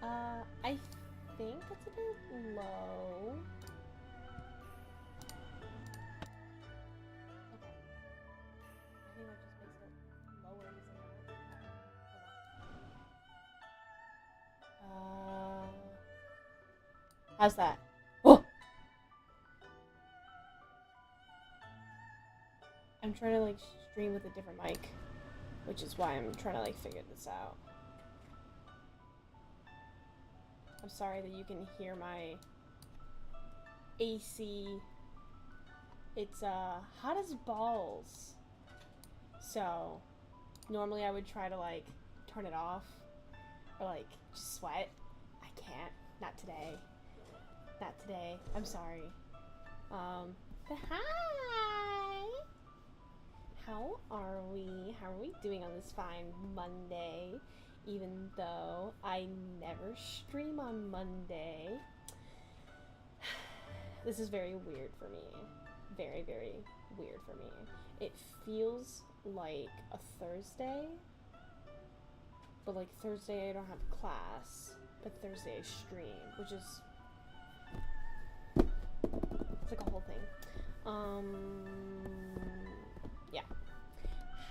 Hi. I think it's a bit low. Okay. I think that just makes it lower, doesn't it? Hold on. How's that? Oh! I'm trying to like stream with a different mic, which is why I'm trying to like figure this out. I'm sorry that you can hear my AC. It's hot as balls. So normally I would try to like turn it off or like just sweat. I can't. Not today. Not today. I'm sorry. But hi! How are we? How are we doing on this fine Monday? Even though I never stream on Monday. This is very weird for me. Very, very weird for me. It feels like a Thursday, but like Thursday I don't have class, but Thursday I stream, which is it's like a whole thing. Yeah.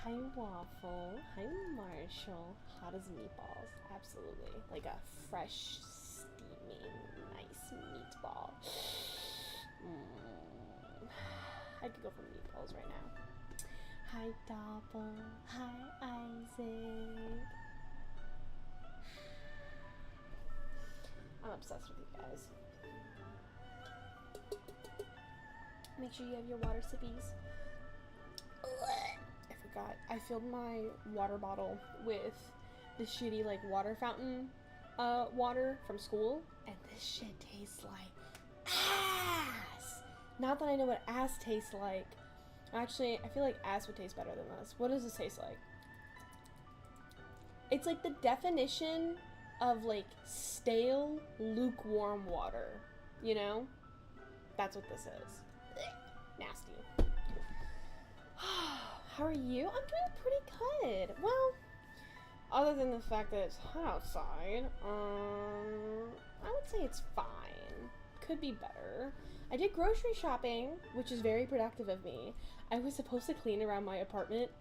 Hi Waffle. Hi Marshall. Hot as meatballs. Absolutely. Like a fresh, steaming, nice meatball. I could go for meatballs right now. Hi Doppel. Hi Isaac. I'm obsessed with you guys. Make sure you have your water sippies. I forgot. I filled my water bottle with the shitty like water fountain water from school, and this shit tastes like ass. Not that I know what ass tastes like. Actually, I feel like ass would taste better than this. What does this taste like? It's like the definition of like stale, lukewarm water. You know? That's what this is. Nasty. How are you? I'm doing pretty good. Well, other than the fact that it's hot outside, I would say it's fine. Could be better. I did grocery shopping, which is very productive of me. I was supposed to clean around my apartment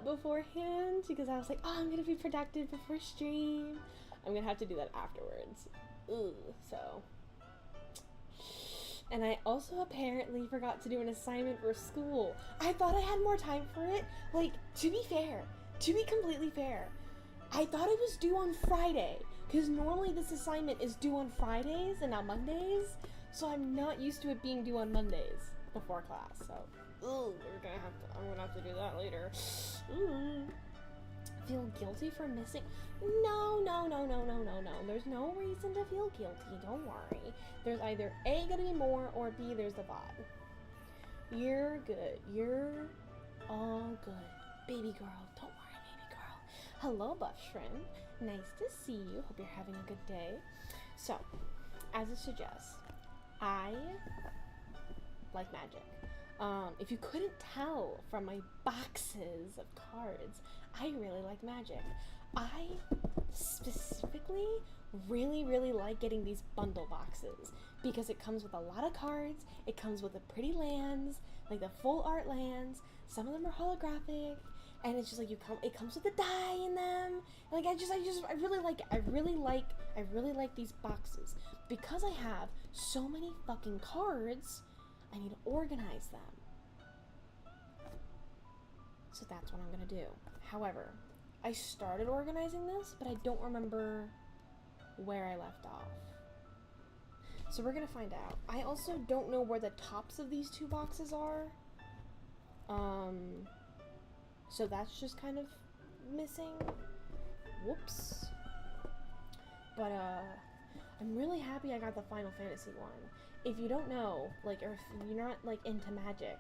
beforehand because I was like, oh, I'm gonna be productive before stream. I'm gonna have to do that afterwards. Ugh, so. And I also apparently forgot to do an assignment for school. I thought I had more time for it. Like, to be completely fair, I thought it was due on Friday. Because normally this assignment is due on Fridays and not Mondays. So I'm not used to it being due on Mondays before class. So, I'm gonna have to do that later. Feel guilty for missing? No. There's no reason to feel guilty. Don't worry. There's either A, gonna be more, or B, there's the bot. You're good. You're all good. Baby girl. Don't worry, baby girl. Hello, Buff Shrimp. Nice to see you. Hope you're having a good day. So, as it suggests, I like magic. If you couldn't tell from my boxes of cards, I really like magic. I specifically really like getting these bundle boxes because it comes with a lot of cards, it comes with the pretty lands, like the full art lands, some of them are holographic, and it's just like it comes with a die in them. Like I really like these boxes. Because I have so many fucking cards, I need to organize them. So that's what I'm gonna do. However, I started organizing this, but I don't remember where I left off. So we're gonna find out. I also don't know where the tops of these two boxes are. So that's just kind of missing. Whoops. But I'm really happy I got the Final Fantasy one. If you don't know, like, or if you're not like into Magic,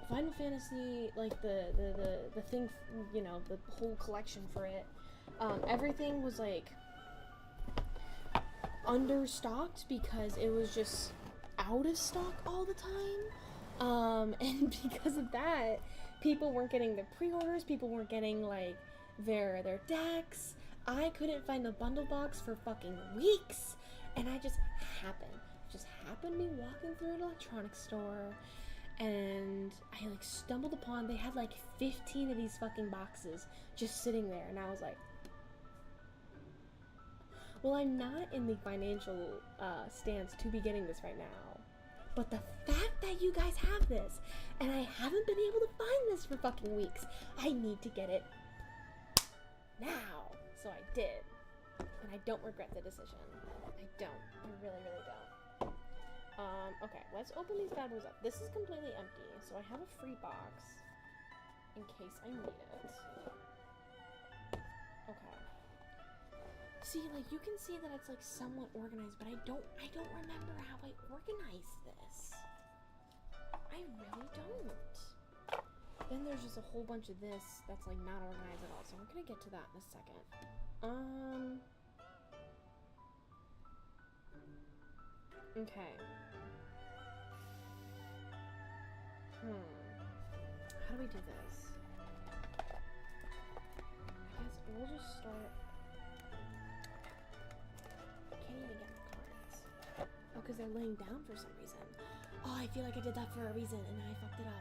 Final Fantasy, like the thing, you know, the whole collection for it, everything was like understocked because it was just out of stock all the time. And because of that, People weren't getting their pre-orders. People weren't getting like their decks. I couldn't find a bundle box for fucking weeks, and I just happened to be walking through an electronics store, and I like stumbled upon, they had like 15 of these fucking boxes just sitting there, and I was like, well, I'm not in the financial stance to be getting this right now, but the fact that you guys have this and I haven't been able to find this for fucking weeks, I need to get it now. So I did, and I don't regret the decision. I don't. I really, really don't. Okay, let's open these bad boys up. This is completely empty, so I have a free box in case I need it. Okay. See, like, you can see that it's like somewhat organized, but I don't remember how I organized this. I really don't. Then there's just a whole bunch of this that's like not organized at all, so we're gonna get to that in a second. Okay. How do we do this? I guess we'll just start. I can't even get my cards. Oh, because they're laying down for some reason. Oh, I feel like I did that for a reason and I fucked it up.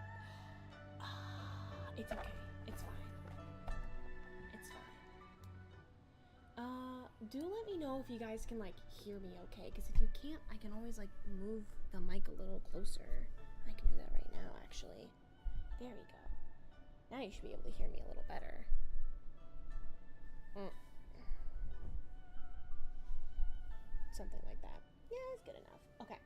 It's okay. It's fine. It's fine. Do let me know if you guys can like hear me okay, because if you can't, I can always like move the mic a little closer. I can do that right now, actually. There we go. Now you should be able to hear me a little better. Something like that. Yeah, it's good enough. Okay.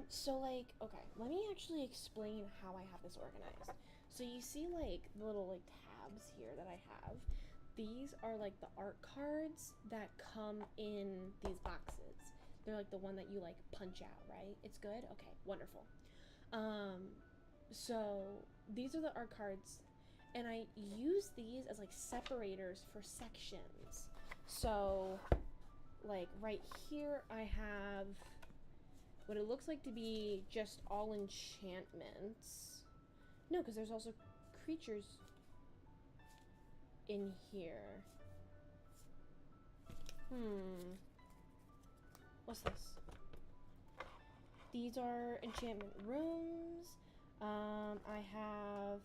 So like, okay, let me actually explain how I have this organized. So you see like the little like tabs here that I have. These are like the art cards that come in these boxes. They're like the one that you like punch out, right? It's good? Okay, wonderful. So these are the art cards, and I use these as like separators for sections. So like right here I have what it looks like to be just all enchantments. No, because there's also creatures in here. What's this? These are enchantment rooms. I have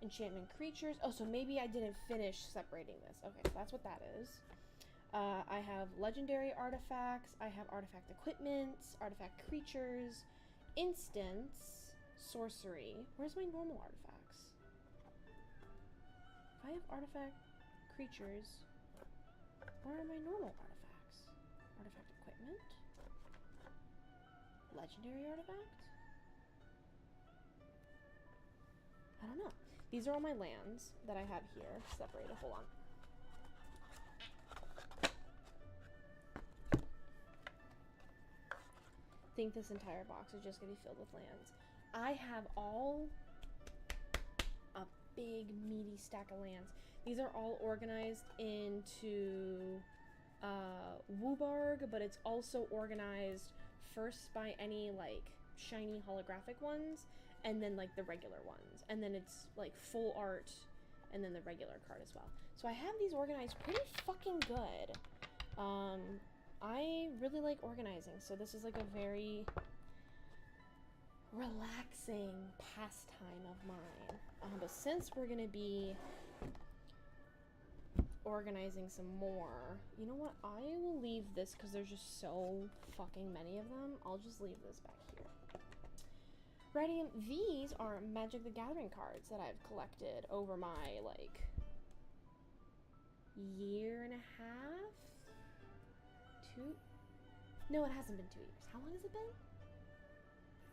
enchantment creatures. Oh, so maybe I didn't finish separating this. Okay, so that's what that is. I have legendary artifacts. I have artifact equipment, artifact creatures, instants, sorcery. Where's my normal artifacts? If I have artifact creatures, where are my normal artifacts? Artifact equipment? Legendary artifact? I don't know. These are all my lands that I have here separated. Hold on. I think this entire box is just going to be filled with lands. I have a big meaty stack of lands. These are all organized into Woobarg, but it's also organized first by any like shiny holographic ones, and then like the regular ones, and then it's like full art, and then the regular card as well. So I have these organized pretty fucking good. I really like organizing, so this is like a very relaxing pastime of mine. But since we're gonna be organizing some more, you know what, I will leave this because there's just so fucking many of them. I'll just leave this back here. Righty, these are Magic the Gathering cards that I've collected over my like year and a half? No, it hasn't been 2 years. How long has it been?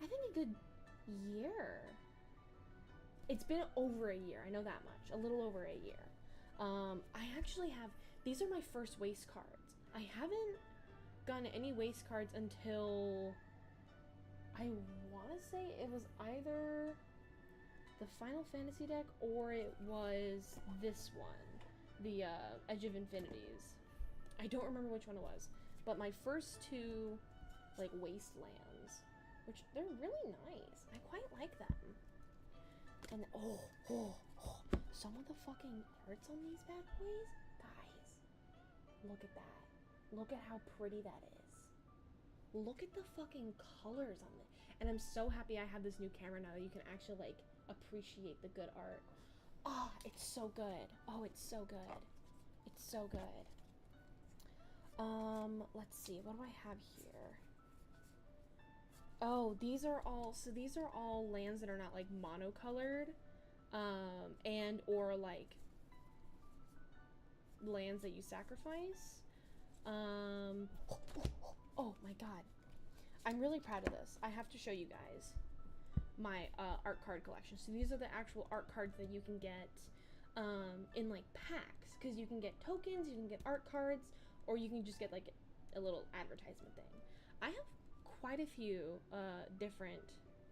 I think a good year. It's been over a year, I know that much. A little over a year. I actually have, these are my first waste cards. I haven't gotten any waste cards until, I want to say it was either the Final Fantasy deck or it was this one, the Edge of Infinities. I don't remember which one it was, but my first two, like, wastelands, which they're really nice. I quite like them. And some of the fucking arts on these bad boys, guys, look at that. Look at how pretty that is. Look at the fucking colors on it. And I'm so happy I have this new camera now that you can actually like appreciate the good art. Oh, it's so good. Oh, it's so good. It's so good. Let's see, what do I have here? Oh, these are all lands that are not like monocolored, and or like lands that you sacrifice. Oh my god. I'm really proud of this. I have to show you guys my art card collection. So these are the actual art cards that you can get in like packs, because you can get tokens, you can get art cards, or you can just get like a little advertisement thing. I have quite a few different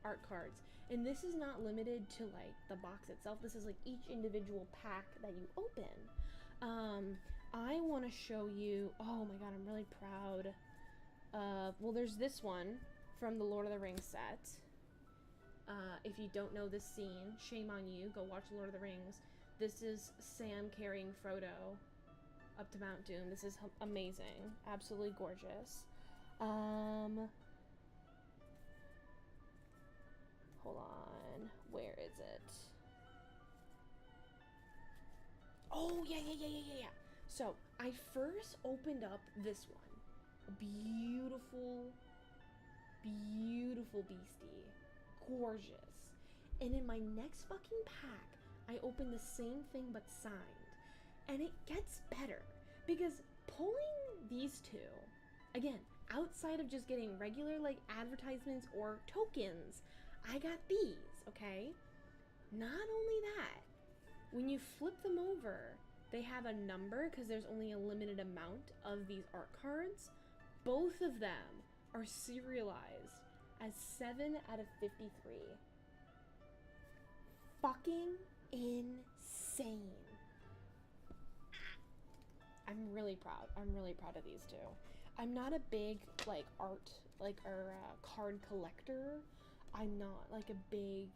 art cards, and this is not limited to like the box itself. This is like each individual pack that you open. I want to show you, oh my god, I'm really proud of, well, there's this one from the Lord of the Rings set. If you don't know this scene, shame on you, go watch Lord of the Rings. This is Sam carrying Frodo up to Mount Doom. This is amazing, absolutely gorgeous. Hold on, where is it? Oh, yeah. So, I first opened up this one. A beautiful, beautiful beastie. Gorgeous. And in my next fucking pack, I opened the same thing but signed. And it gets better. Because pulling these two, again, outside of just getting regular like advertisements or tokens, I got these, okay? Not only that, when you flip them over, they have a number because there's only a limited amount of these art cards. Both of them are serialized as 7 out of 53. Fucking insane. I'm really proud. I'm really proud of these two. I'm not a big like art card collector. I'm not like a big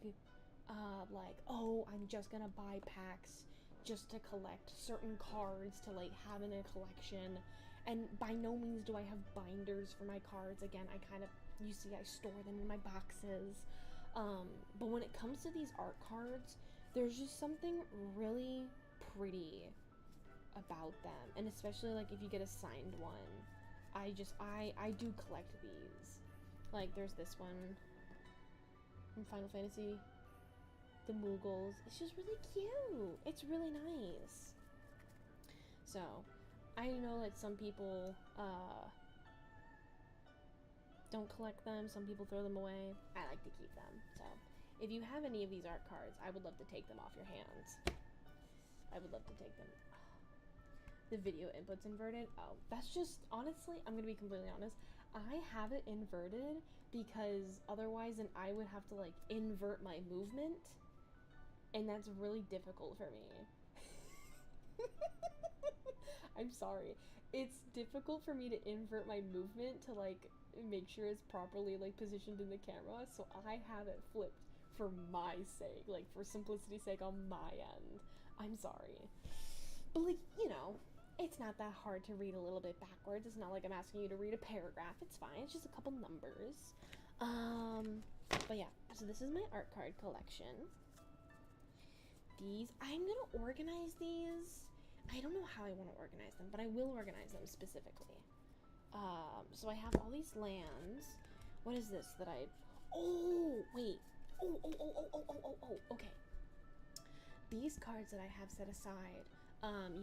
like, oh, I'm just gonna buy packs just to collect certain cards to like have in a collection. And by no means do I have binders for my cards. Again, I kind of, you see, I store them in my boxes. But when it comes to these art cards, there's just something really pretty about them. And especially like if you get a signed one, I do collect these. Like there's this one from Final Fantasy, the Moogles. It's just really cute. It's really nice. So I know that some people don't collect them. Some people throw them away. I like to keep them. So if you have any of these art cards, I would love to take them off your hands. I would love to take them. The video input's inverted. Oh, that's just, honestly, I'm gonna be completely honest. I have it inverted because otherwise then I would have to like invert my movement, and that's really difficult for me. I'm sorry. It's difficult for me to invert my movement to like make sure it's properly like positioned in the camera, so I have it flipped for my sake, like for simplicity's sake on my end. I'm sorry. But like, you know, it's not that hard to read a little bit backwards. It's not like I'm asking you to read a paragraph. It's fine. It's just a couple numbers. But yeah, so this is my art card collection. These, I'm gonna organize these. I don't know how I want to organize them, but I will organize them specifically. So I have all these lands. What is this that I... Oh, wait. Okay. These cards that I have set aside,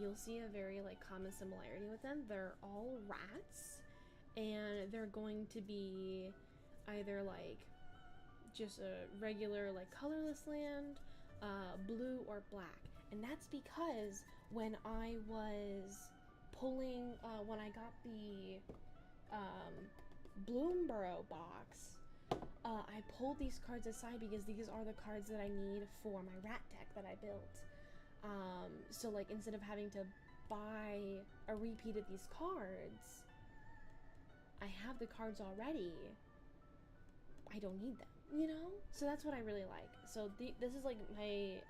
you'll see a very, like, common similarity with them. They're all rats, and they're going to be either, like, just a regular, like, colorless land, blue or black. And that's because when I was pulling, when I got the Bloomborough box, I pulled these cards aside because these are the cards that I need for my rat deck that I built. So like instead of having to buy a repeat of these cards, I have the cards already. I don't need them. you know? So that's what I really like. So this is like my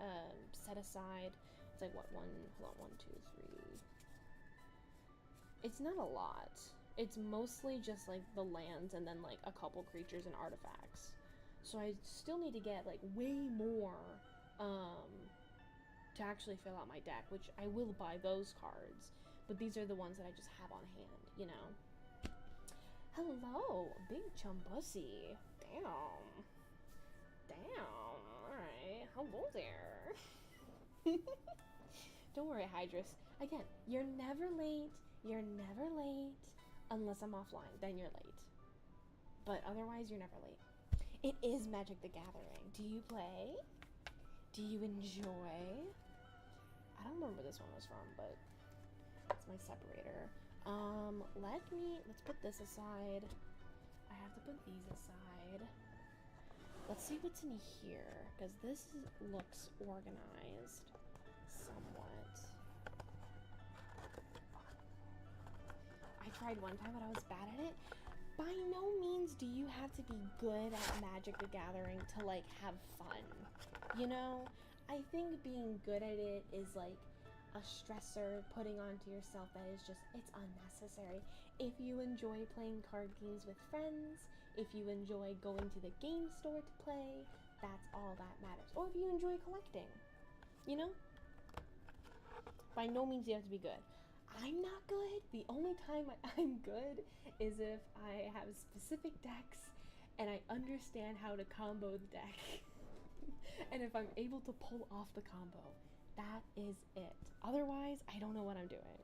set aside. It's like what, hold on, 1, 2, 3. It's not a lot. It's mostly just like the lands and then like a couple creatures and artifacts. So I still need to get like way more to actually fill out my deck, which I will buy those cards. But these are the ones that I just have on hand, you know? Hello, Big Chumbussy. Damn. Alright. Hello there. Don't worry, Hydrus. Again, you're never late. You're never late. Unless I'm offline, then you're late. But otherwise, you're never late. It is Magic the Gathering. Do you play? Do you enjoy? I don't remember where this one was from, but it's my separator. Let's put this aside. I have to put these aside. Let's see what's in here, because this looks organized somewhat. I tried one time, but I was bad at it. By no means do you have to be good at Magic the Gathering to, like, have fun, you know? I think being good at it is, like, a stressor putting onto yourself that is just, it's unnecessary. If you enjoy playing card games with friends, if you enjoy going to the game store to play, that's all that matters. Or if you enjoy collecting, you know? By no means do you have to be good. I'm not good. The only time I'm good is if I have specific decks and I understand how to combo the deck. And if I'm able to pull off the combo, that is it. Otherwise, I don't know what I'm doing.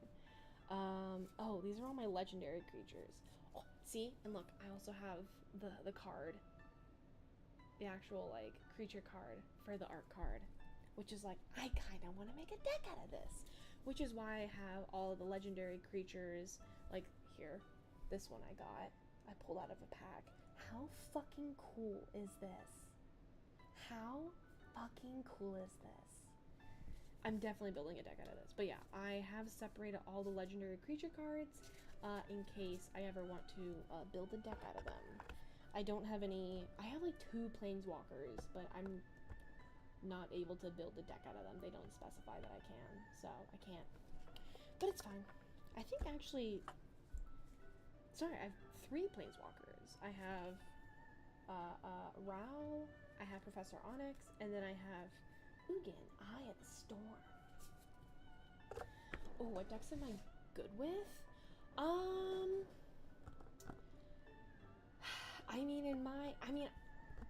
Oh, these are all my legendary creatures. Oh, see? And look, I also have the card. The actual, like, creature card for the art card. Which is like, I kind of want to make a deck out of this. Which is why I have all of the legendary creatures, like here, this one I got. I pulled out of a pack. How fucking cool is this? How fucking cool is this? I'm definitely building a deck out of this. But yeah, I have separated all the legendary creature cards in case I ever want to build a deck out of them. I don't have any, I have like 2 planeswalkers, but I'm not able to build a deck out of them. They don't specify that I can, so I can't. But it's fine. I think actually, sorry, I have 3 planeswalkers. I have Rao, I have Professor Onyx, and then I have Ugin, Eye of the Storm. Oh, what decks am I good with?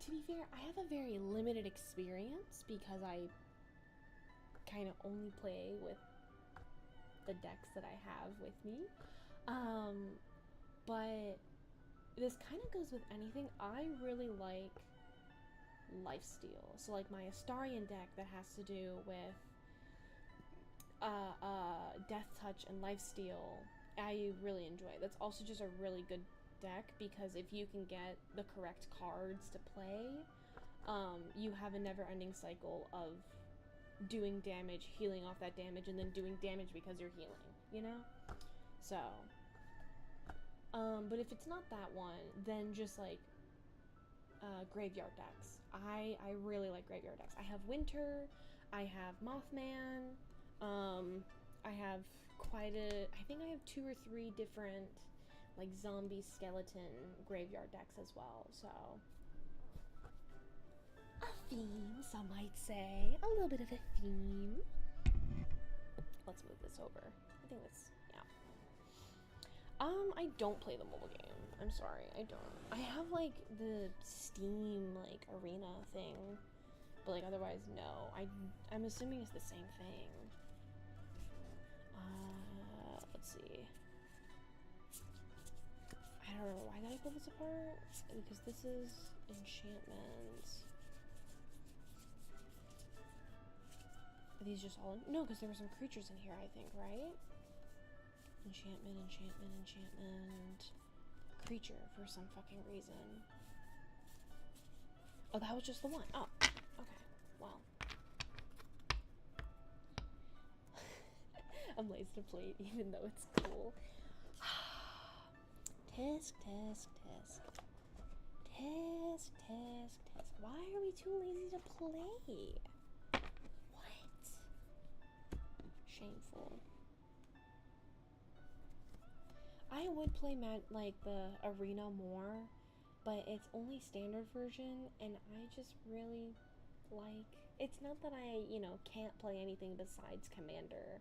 To be fair, I have a very limited experience because I kind of only play with the decks that I have with me. But this kind of goes with anything. I really like lifesteal. So like my Astarion deck that has to do with Death Touch and lifesteal, I really enjoy. That's also just a really good deck because if you can get the correct cards to play, you have a never-ending cycle of doing damage, healing off that damage, and then doing damage because you're healing, you know? So, but if it's not that one, then just like graveyard decks. I really like graveyard decks. I have Winter, I have Mothman, I have I think I have 2 or 3 different like zombie skeleton graveyard decks as well, so a theme, some might say. A little bit of a theme. Let's move this over. I think that's, yeah. I don't play the mobile game. I'm sorry, I don't. I have like the Steam like arena thing, but like otherwise no. I'm assuming it's the same thing. Let's see. I don't know why did I pull this apart? Because this is enchantments. Are these just all no, because there were some creatures in here, I think, right? Enchantment, enchantment, enchantment. Creature for some fucking reason. Oh, that was just the one. Oh, okay. Well. I'm lazy to play it even though it's cool. Tisk, tisk, tisk. Tisk, tisk, tisk. Why are we too lazy to play? What? Shameful. I would play like the arena more, but it's only standard version, and I just really like. It's not that I, can't play anything besides Commander,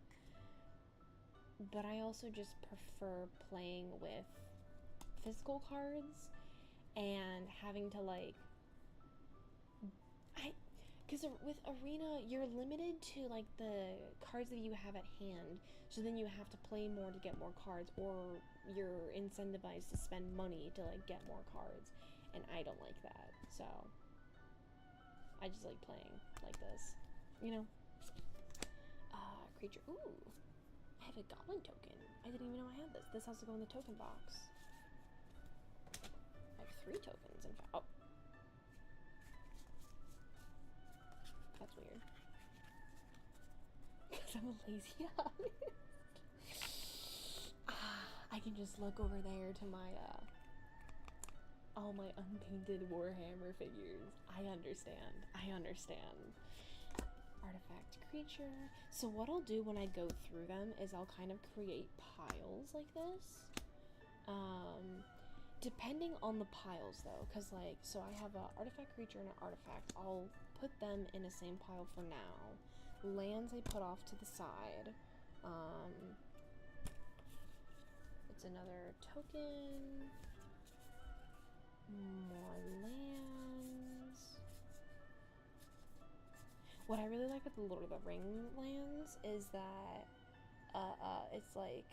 but I also just prefer playing with physical cards and having to because with Arena, you're limited to like the cards that you have at hand, so then you have to play more to get more cards, or you're incentivized to spend money to like get more cards, and I don't like that. So I just like playing like this, creature. Ooh, I have a goblin token. I didn't even know I had this. This has to go in the token box. I have 3 tokens, in fact. Oh. That's weird. Because I'm a lazy I can just look over there to my, all my unpainted Warhammer figures. I understand. Artifact creature. So what I'll do when I go through them is I'll kind of create piles like this. Depending on the piles though, because so I have an artifact creature and an artifact. I'll put them in the same pile for now. Lands I put off to the side. It's another token. More lands. What I really like with the Lord of the Ring lands is that it's like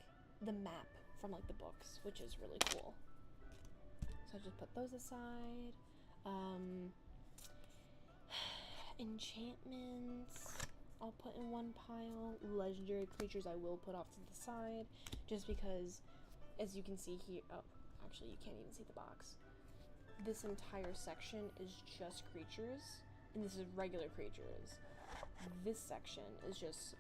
the map from like the books, which is really cool. So I just put those aside. Enchantments I'll put in one pile. Legendary creatures I will put off to the side, just because, as you can see here, oh, actually you can't even see the box. This entire section is just creatures, and this is regular creatures. This section is just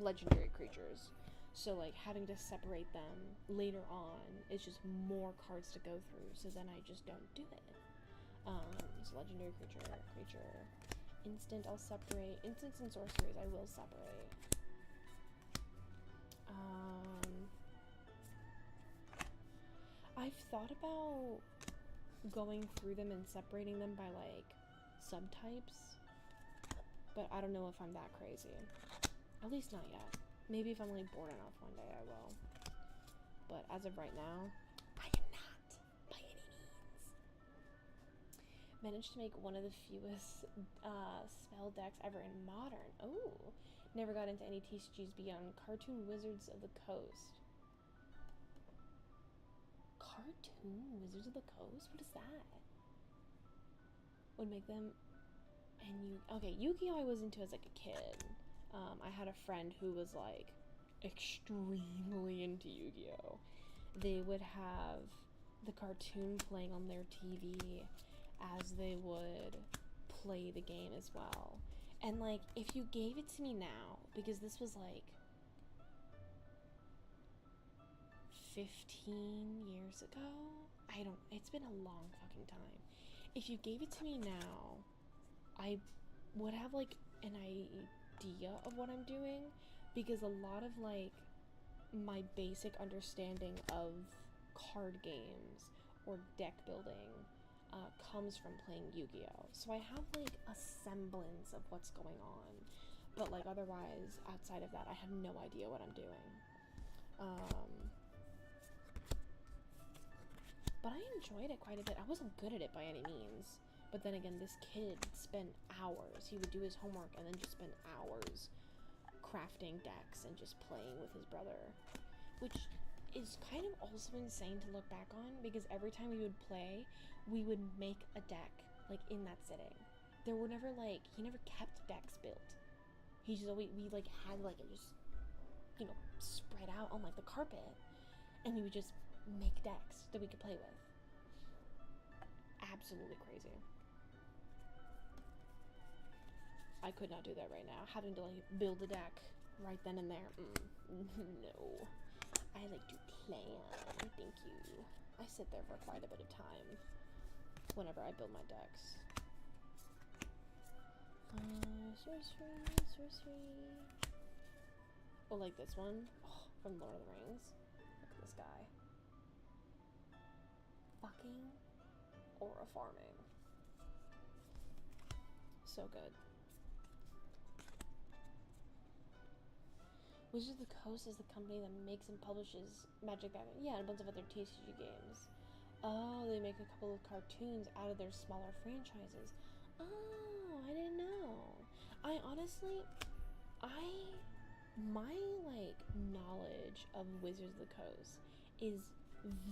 legendary creatures. So like having to separate them later on is just more cards to go through, so then I just don't do it. So legendary creature. Instant I'll separate. Instants and sorceries I will separate. I've thought about going through them and separating them by like subtypes, but I don't know if I'm that crazy. At least not yet. Maybe if I'm like bored enough one day I will. But as of right now, I am not by any means. Managed to make one of the fewest spell decks ever in Modern. Oh, never got into any TCGs beyond Cartoon Wizards of the Coast. Cartoon Wizards of the Coast? What is that? Would make them. And okay, Yu-Gi-Oh! I was into as like a kid. I had a friend who was like extremely into Yu-Gi-Oh! They would have the cartoon playing on their TV as they would play the game as well. And like, if you gave it to me now, because this was like 15 years ago, it's been a long fucking time. If you gave it to me now, I would have like an idea of what I'm doing, because a lot of like my basic understanding of card games or deck building comes from playing Yu-Gi-Oh! So I have like a semblance of what's going on, but like otherwise outside of that I have no idea what I'm doing. But I enjoyed it quite a bit. I wasn't good at it by any means. But then again, this kid spent hours. He would do his homework and then just spend hours crafting decks and just playing with his brother. Which is kind of also insane to look back on, because every time we would play, we would make a deck, like, in that sitting. There were never, like, he never kept decks built. He just always, we, like, had, like, it just, spread out on, like, the carpet. And we would just make decks that we could play with. Absolutely crazy. I could not do that right now. Having to like build a deck right then and there. No. I like to plan. Thank you. I sit there for quite a bit of time. whenever I build my decks. Sorcery. Oh, like this one? Oh, from Lord of the Rings. Look at this guy. Fucking aura farming. So good. Wizards of the Coast is the company that makes and publishes Magic the Gathering. Yeah, and a bunch of other TCG games. Oh, they make a couple of cartoons out of their smaller franchises. Oh, I didn't know. I honestly, my like knowledge of Wizards of the Coast is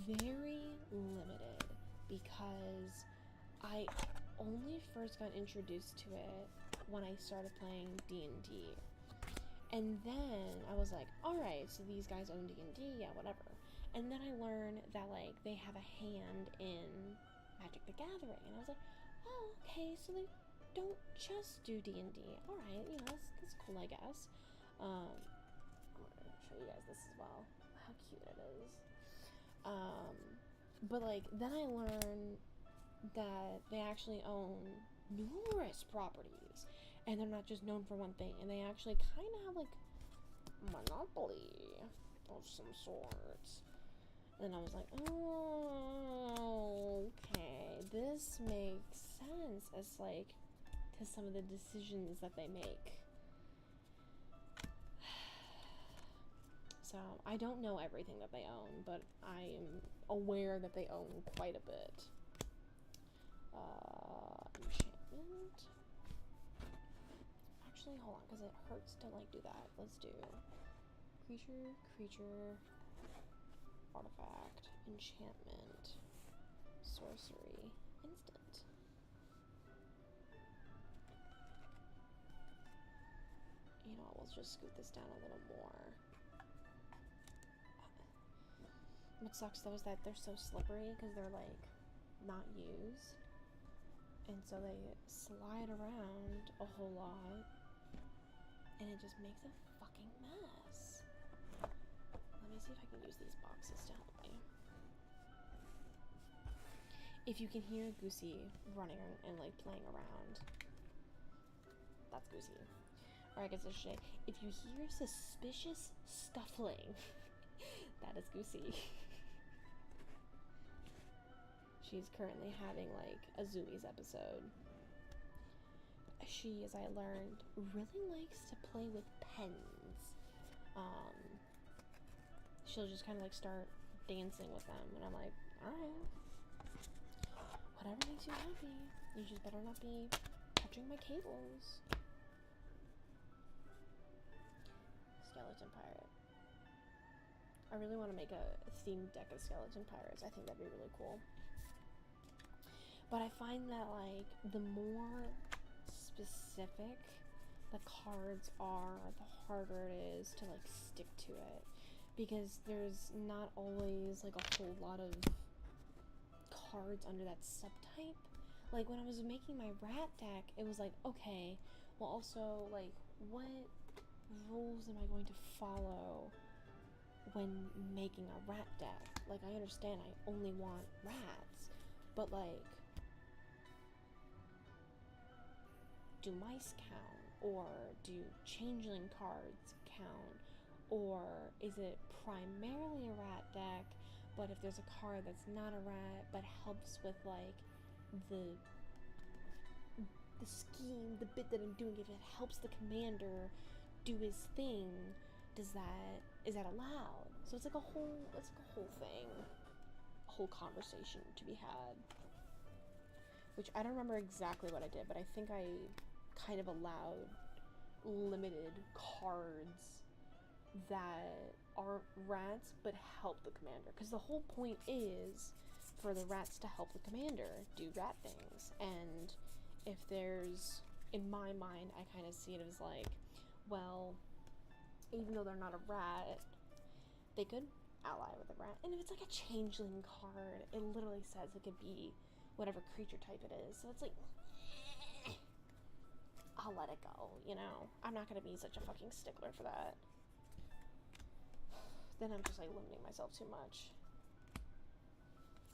very limited because I only first got introduced to it when I started playing D&D. And then I was like, alright, so these guys own D&D, yeah, whatever. And then I learned that, like, they have a hand in Magic the Gathering. And I was like, oh, okay, so they don't just do D&D. Alright, you know, that's cool, I guess. I'm gonna show you guys this as well. How cute it is. But, like, then I learned that they actually own numerous properties. And they're not just known for one thing. And they actually kind of have, like, monopoly of some sorts. And I was like, oh, okay. This makes sense as, like, to some of the decisions that they make. So, I don't know everything that they own, but I am aware that they own quite a bit. Enchantment. Actually, hold on, because it hurts to, like, do that. Let's do creature, artifact, enchantment, sorcery, instant. You know, we'll just scoot this down a little more. What sucks, though, is that they're so slippery because they're, like, not used. And so they slide around a whole lot. And it just makes a fucking mess. Let me see if I can use these boxes to help me. If you can hear Goosey running and, like, playing around, that's Goosey. Or I guess I should say, if you hear suspicious scuffling, that is Goosey. She's currently having, like, a Zoomies episode. She, as I learned, really likes to play with pens. She'll just kind of, like, start dancing with them. And I'm like, alright. Whatever makes you happy. You just better not be touching my cables. Skeleton Pirate. I really want to make a themed deck of Skeleton Pirates. I think that'd be really cool. But I find that, like, the more specific the cards are, the harder it is to, like, stick to it. Because there's not always, like, a whole lot of cards under that subtype. Like, when I was making my rat deck, it was like, okay, well, also, like, what rules am I going to follow when making a rat deck? Like, I understand I only want rats, but, like, do mice count? Or do changeling cards count? Or is it primarily a rat deck, but if there's a card that's not a rat, but helps with, like, the scheme, the bit that I'm doing, if it helps the commander do his thing, is that allowed? So it's like a whole thing, a whole conversation to be had. Which I don't remember exactly what I did, but I think I kind of allowed limited cards that aren't rats but help the commander. Because the whole point is for the rats to help the commander do rat things. And if there's, in my mind, I kind of see it as like, well, even though they're not a rat, they could ally with a rat. And if it's like a changeling card, it literally says it could be whatever creature type it is. So it's like, I'll let it go, you know? I'm not gonna be such a fucking stickler for that. Then I'm just, like, limiting myself too much.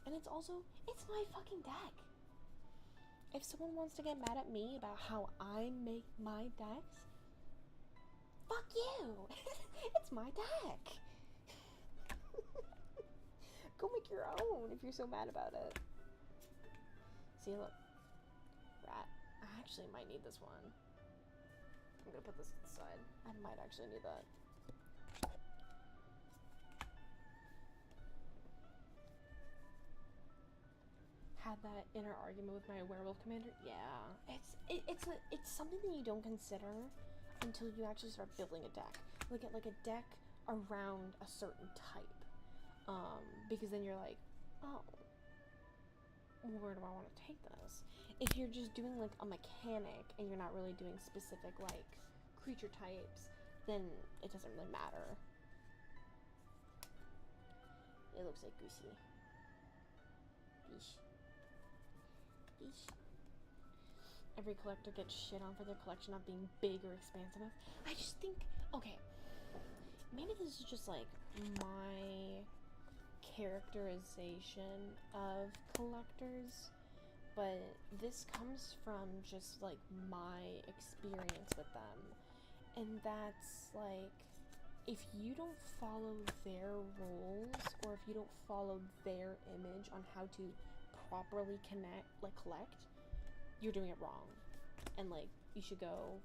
And it's also, it's my fucking deck. If someone wants to get mad at me about how I make my decks, fuck you! It's my deck! Go make your own if you're so mad about it. See, look. Rat. I actually might need this one. I'm gonna put this to the side. I might actually need that. Had that inner argument with my werewolf commander. Yeah, it's something that you don't consider until you actually start building a deck. Like a deck around a certain type. Because then you're like, oh, where do I want to take this? If you're just doing like a mechanic and you're not really doing specific like creature types, then it doesn't really matter. It looks like Goosey. Yeesh. Yeesh. Every collector gets shit on for their collection not being big or expansive enough. I just think, okay, maybe this is just like my characterization of collectors, but this comes from just like my experience with them, and that's like, if you don't follow their rules, or if you don't follow their image on how to properly collect, you're doing it wrong, and like you should go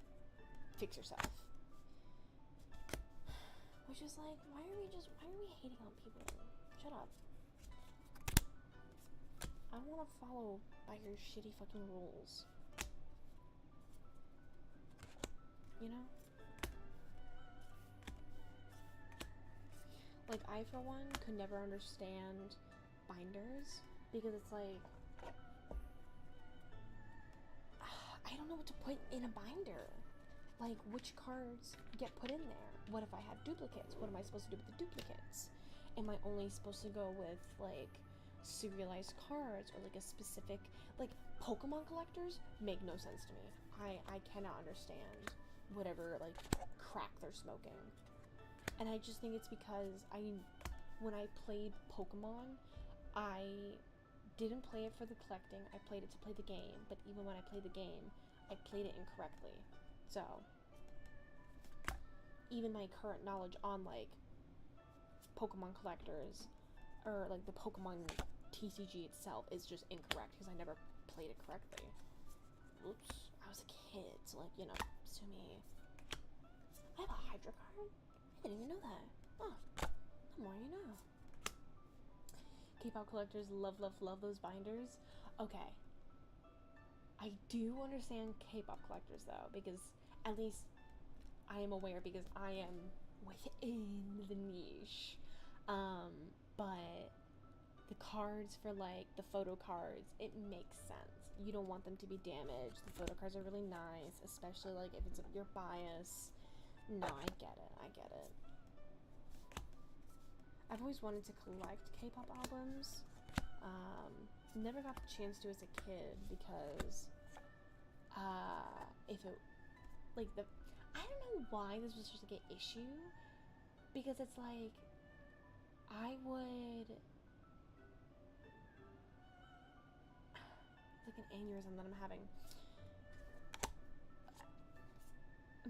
fix yourself. Which is like, why are we hating on people? Shut up. I want to follow by your shitty fucking rules. You know? Like, I, for one, could never understand binders, because it's like, I don't know what to put in a binder. Like, which cards get put in there? What if I have duplicates? What am I supposed to do with the duplicates? Am I only supposed to go with, like, serialized cards, or like a specific, like, Pokemon collectors make no sense to me. I cannot understand whatever, like, crack they're smoking. And I just think it's because when I played Pokemon, I didn't play it for the collecting, I played it to play the game, but even when I played the game, I played it incorrectly. So, even my current knowledge on, like, Pokemon collectors, or, like, the Pokemon TCG itself is just incorrect, because I never played it correctly. Oops, I was a kid, so, like, you know, sue me. I have a Hydra card? I didn't even know that. Oh, the more you know. K-pop collectors love those binders. Okay. I do understand K-pop collectors, though, because at least I am aware, because I am within the niche. But the cards for, like, the photo cards, it makes sense. You don't want them to be damaged. The photo cards are really nice, especially, like, if it's your bias. No, I get it. I've always wanted to collect K-pop albums. Never got the chance to as a kid, because, if it, like, I don't know why this was just, like, an issue, because it's, like, I would, it's like an aneurysm that I'm having.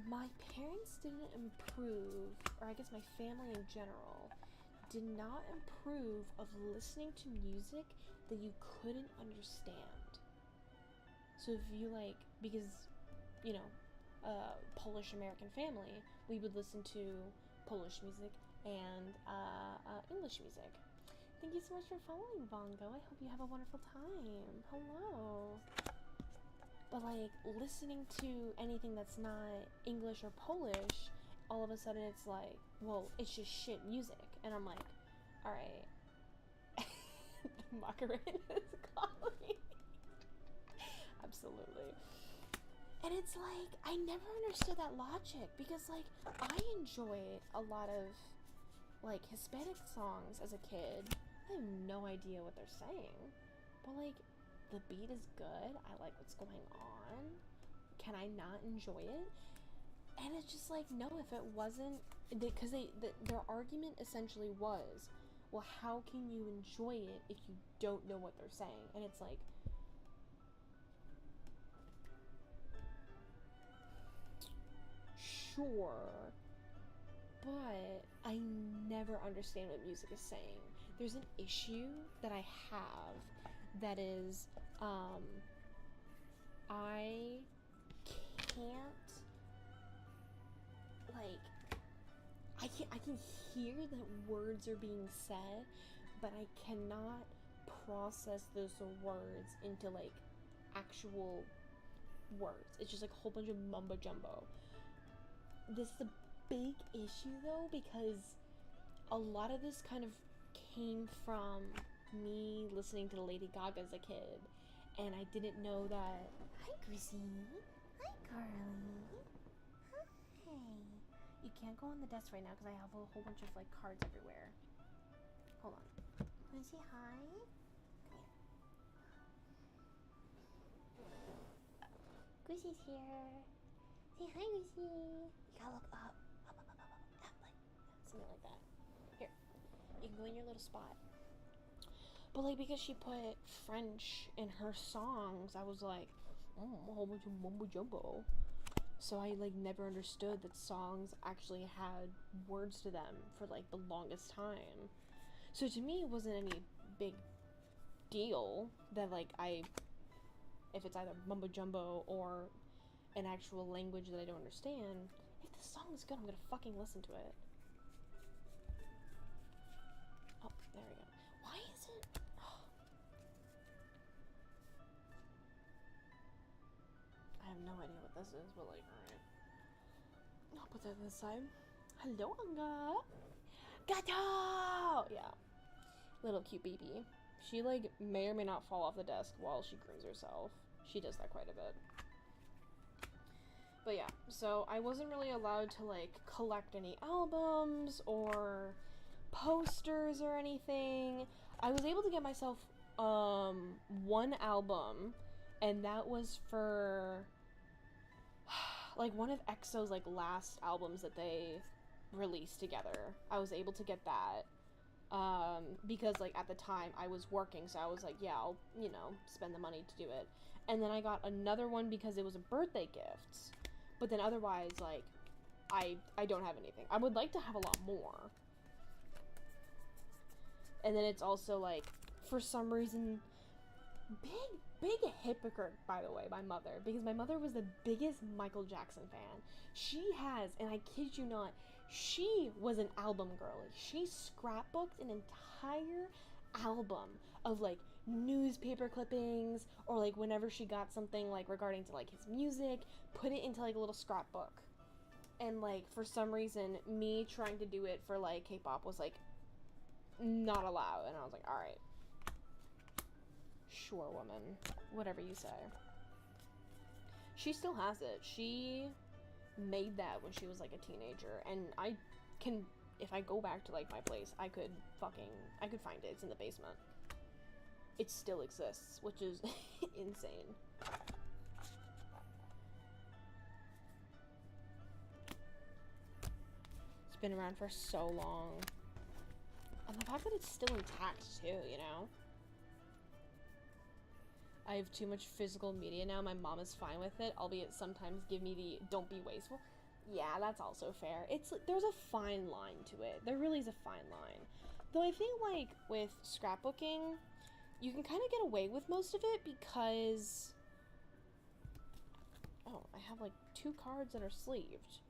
My parents didn't improve, or I guess my family in general, did not improve of listening to music that you couldn't understand. So if you, like, because, you know, Polish American family, we would listen to Polish music and English music. Thank you so much for following, Vongo. I hope you have a wonderful time. Hello. But, like, listening to anything that's not English or Polish, all of a sudden it's like, well, it's just shit music. And I'm like, alright. The Macarin is calling. Absolutely. And it's like, I never understood that logic, because, like, I enjoyed a lot of, like, Hispanic songs as a kid. I have no idea what they're saying. But, like, the beat is good. I like what's going on. Can I not enjoy it? And it's just like, no, if it wasn't, because their argument essentially was, well, how can you enjoy it if you don't know what they're saying? And it's like, sure, but I never understand what music is saying. There's an issue that I have that is, I can't, like, I can hear that words are being said, but I cannot process those words into, like, actual words. It's just like a whole bunch of mumbo jumbo. This is a big issue though, because a lot of this kind of came from me listening to Lady Gaga as a kid, and I didn't know that. Hi, Chrissy. Hi, Carly. Hi. You can't go on the desk right now because I have a whole bunch of like cards everywhere. Hold on. Wanna say hi? Come here. Chrissy's here. Say hi, Chrissy. You gotta look up. Up, like something like that. Here. You can go in your little spot. But like, because she put French in her songs, I was like, a whole bunch of mumbo jumbo. So I like never understood that songs actually had words to them for like the longest time. So to me, it wasn't any big deal that like if it's either mumbo jumbo or an actual language that I don't understand, if the song is good, I'm gonna fucking listen to it. Oh, there we go. Why is it? I have no idea what this is, but like, alright. I'll put that this side. Hello, Anga! Gato! Yeah. Little cute baby. She like may or may not fall off the desk while she grooms herself. She does that quite a bit. But yeah, so I wasn't really allowed to like collect any albums or posters or anything. I was able to get myself one album, and that was for like one of EXO's like last albums that they released together. I was able to get that because like at the time I was working, so I was like, yeah, I'll, you know, spend the money to do it. And then I got another one because it was a birthday gift. But then otherwise, like, I don't have anything. I would like to have a lot more. And then it's also like, for some reason, big hypocrite, by the way, my mother, because my mother was the biggest Michael Jackson fan. She has, and I kid you not, she was an album girly. She scrapbooked an entire album of like newspaper clippings, or like whenever she got something like regarding to like his music, put it into like a little scrapbook. And like for some reason, me trying to do it for like K-pop was like not allowed, and I was like, all right, sure, woman, whatever you say. She still has it. She made that when she was like a teenager, and I can, if I go back to like my place, I could find it. It's in the basement. It still exists, which is insane. It's been around for so long. And the fact that it's still intact too, you know? I have too much physical media now. My mom is fine with it, albeit sometimes give me the don't be wasteful. Yeah, that's also fair. There's a fine line to it. There really is a fine line. Though I think like with scrapbooking, you can kind of get away with most of it because... Oh, I have like 2 cards that are sleeved.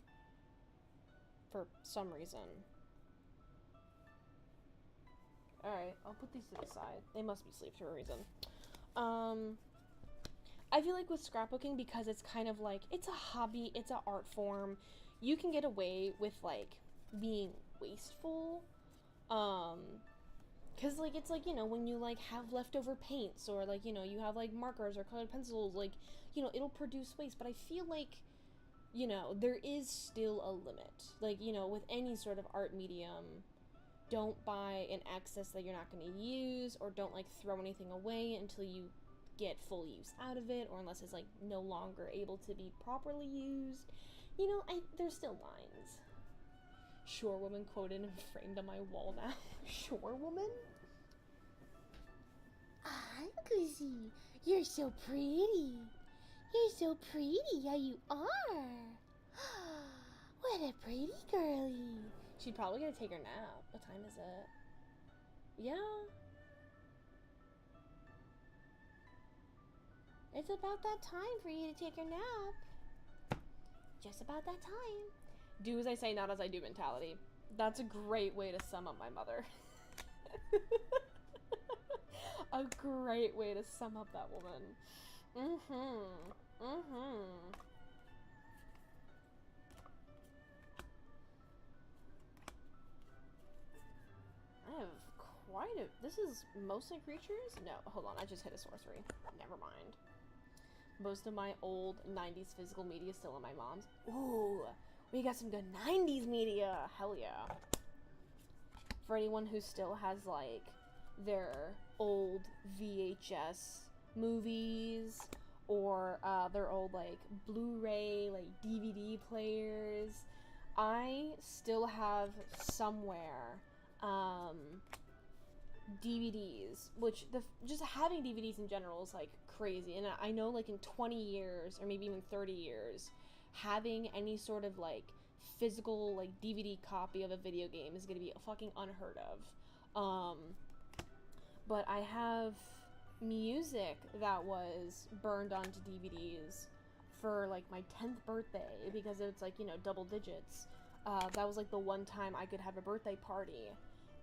For some reason. Alright, I'll put these to the side. They must be sleeved for a reason. I feel like with scrapbooking, because it's kind of like, it's a hobby, it's an art form, you can get away with like being wasteful. Cause like, it's like, you know, when you like have leftover paints, or like, you know, you have like markers or colored pencils, like, you know, it'll produce waste. But I feel like, you know, there is still a limit. Like, you know, with any sort of art medium, don't buy an excess that you're not going to use, or don't like throw anything away until you get full use out of it, or unless it's like no longer able to be properly used. You know, there's still lines. Sure woman quoted and framed on my wall now. Sure woman? Ah, Guzzy, you're so pretty. You're so pretty, yeah you are. She'd probably gonna take her nap. What time is it? Yeah. It's about that time for you to take your nap. Just about that time. Do as I say, not as I do mentality. That's a great way to sum up my mother. A great way to sum up that woman. I have quite a... This is mostly creatures? No, hold on, I just hit a sorcery. Never mind. Most of my old 90s physical media is still in my mom's. Ooh, we got some good 90s media. Hell yeah. For anyone who still has, like, their old VHS movies or their old, like, Blu-ray, like, DVD players, I still have somewhere DVDs, which just having DVDs in general is like crazy. And I know, like, in 20 years or maybe even 30 years, having any sort of like physical like DVD copy of a video game is gonna be fucking unheard of. But I have music that was burned onto DVDs for like my 10th birthday because it's like, you know, double digits. That was like the one time I could have a birthday party,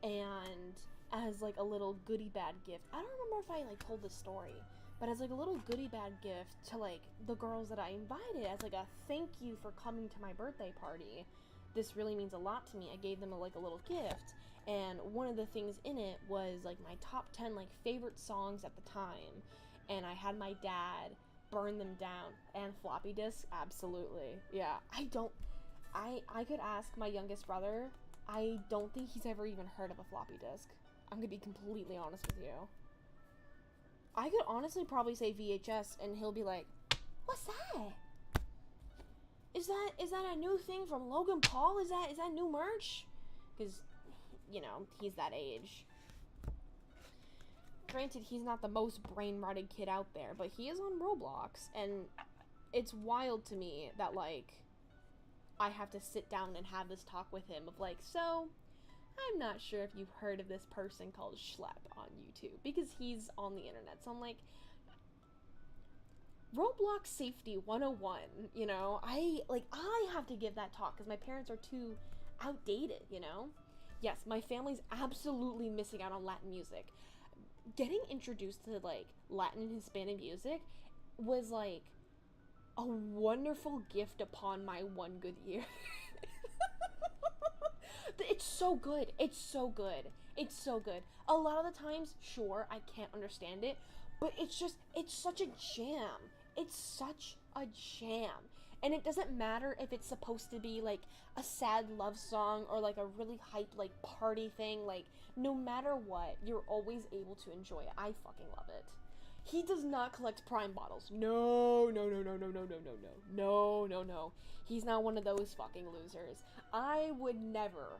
and as like a little goodie bag gift, I don't remember if I like told this story, but as like a little goodie bag gift to like the girls that I invited, as like a thank you for coming to my birthday party, this really means a lot to me. I gave them a little gift, and one of the things in it was like my top 10 like favorite songs at the time, and I had my dad burn them down. And floppy disks, absolutely. Yeah, I could ask my youngest brother. I don't think he's ever even heard of a floppy disk. I'm gonna be completely honest with you. I could honestly probably say VHS and he'll be like, "What's that? Is that a new thing from Logan Paul? Is that new merch?" Because, you know, he's that age. Granted, he's not the most brain-rotted kid out there, but he is on Roblox, and it's wild to me that, like, I have to sit down and have this talk with him of like, so, I'm not sure if you've heard of this person called Schlep on YouTube, because he's on the internet. So I'm like, Roblox safety 101, you know? I have to give that talk because my parents are too outdated, you know? Yes, my family's absolutely missing out on Latin music. Getting introduced to, like, Latin and Hispanic music was, like, a wonderful gift upon my one good year. It's so good. It's so good. It's so good. A lot of the times, sure, I can't understand it, but it's such a jam. It's such a jam. And it doesn't matter if it's supposed to be, like, a sad love song or, like, a really hype, like, party thing. Like, no matter what, you're always able to enjoy it. I fucking love it. He does not collect Prime bottles. No. He's not one of those fucking losers. I would never.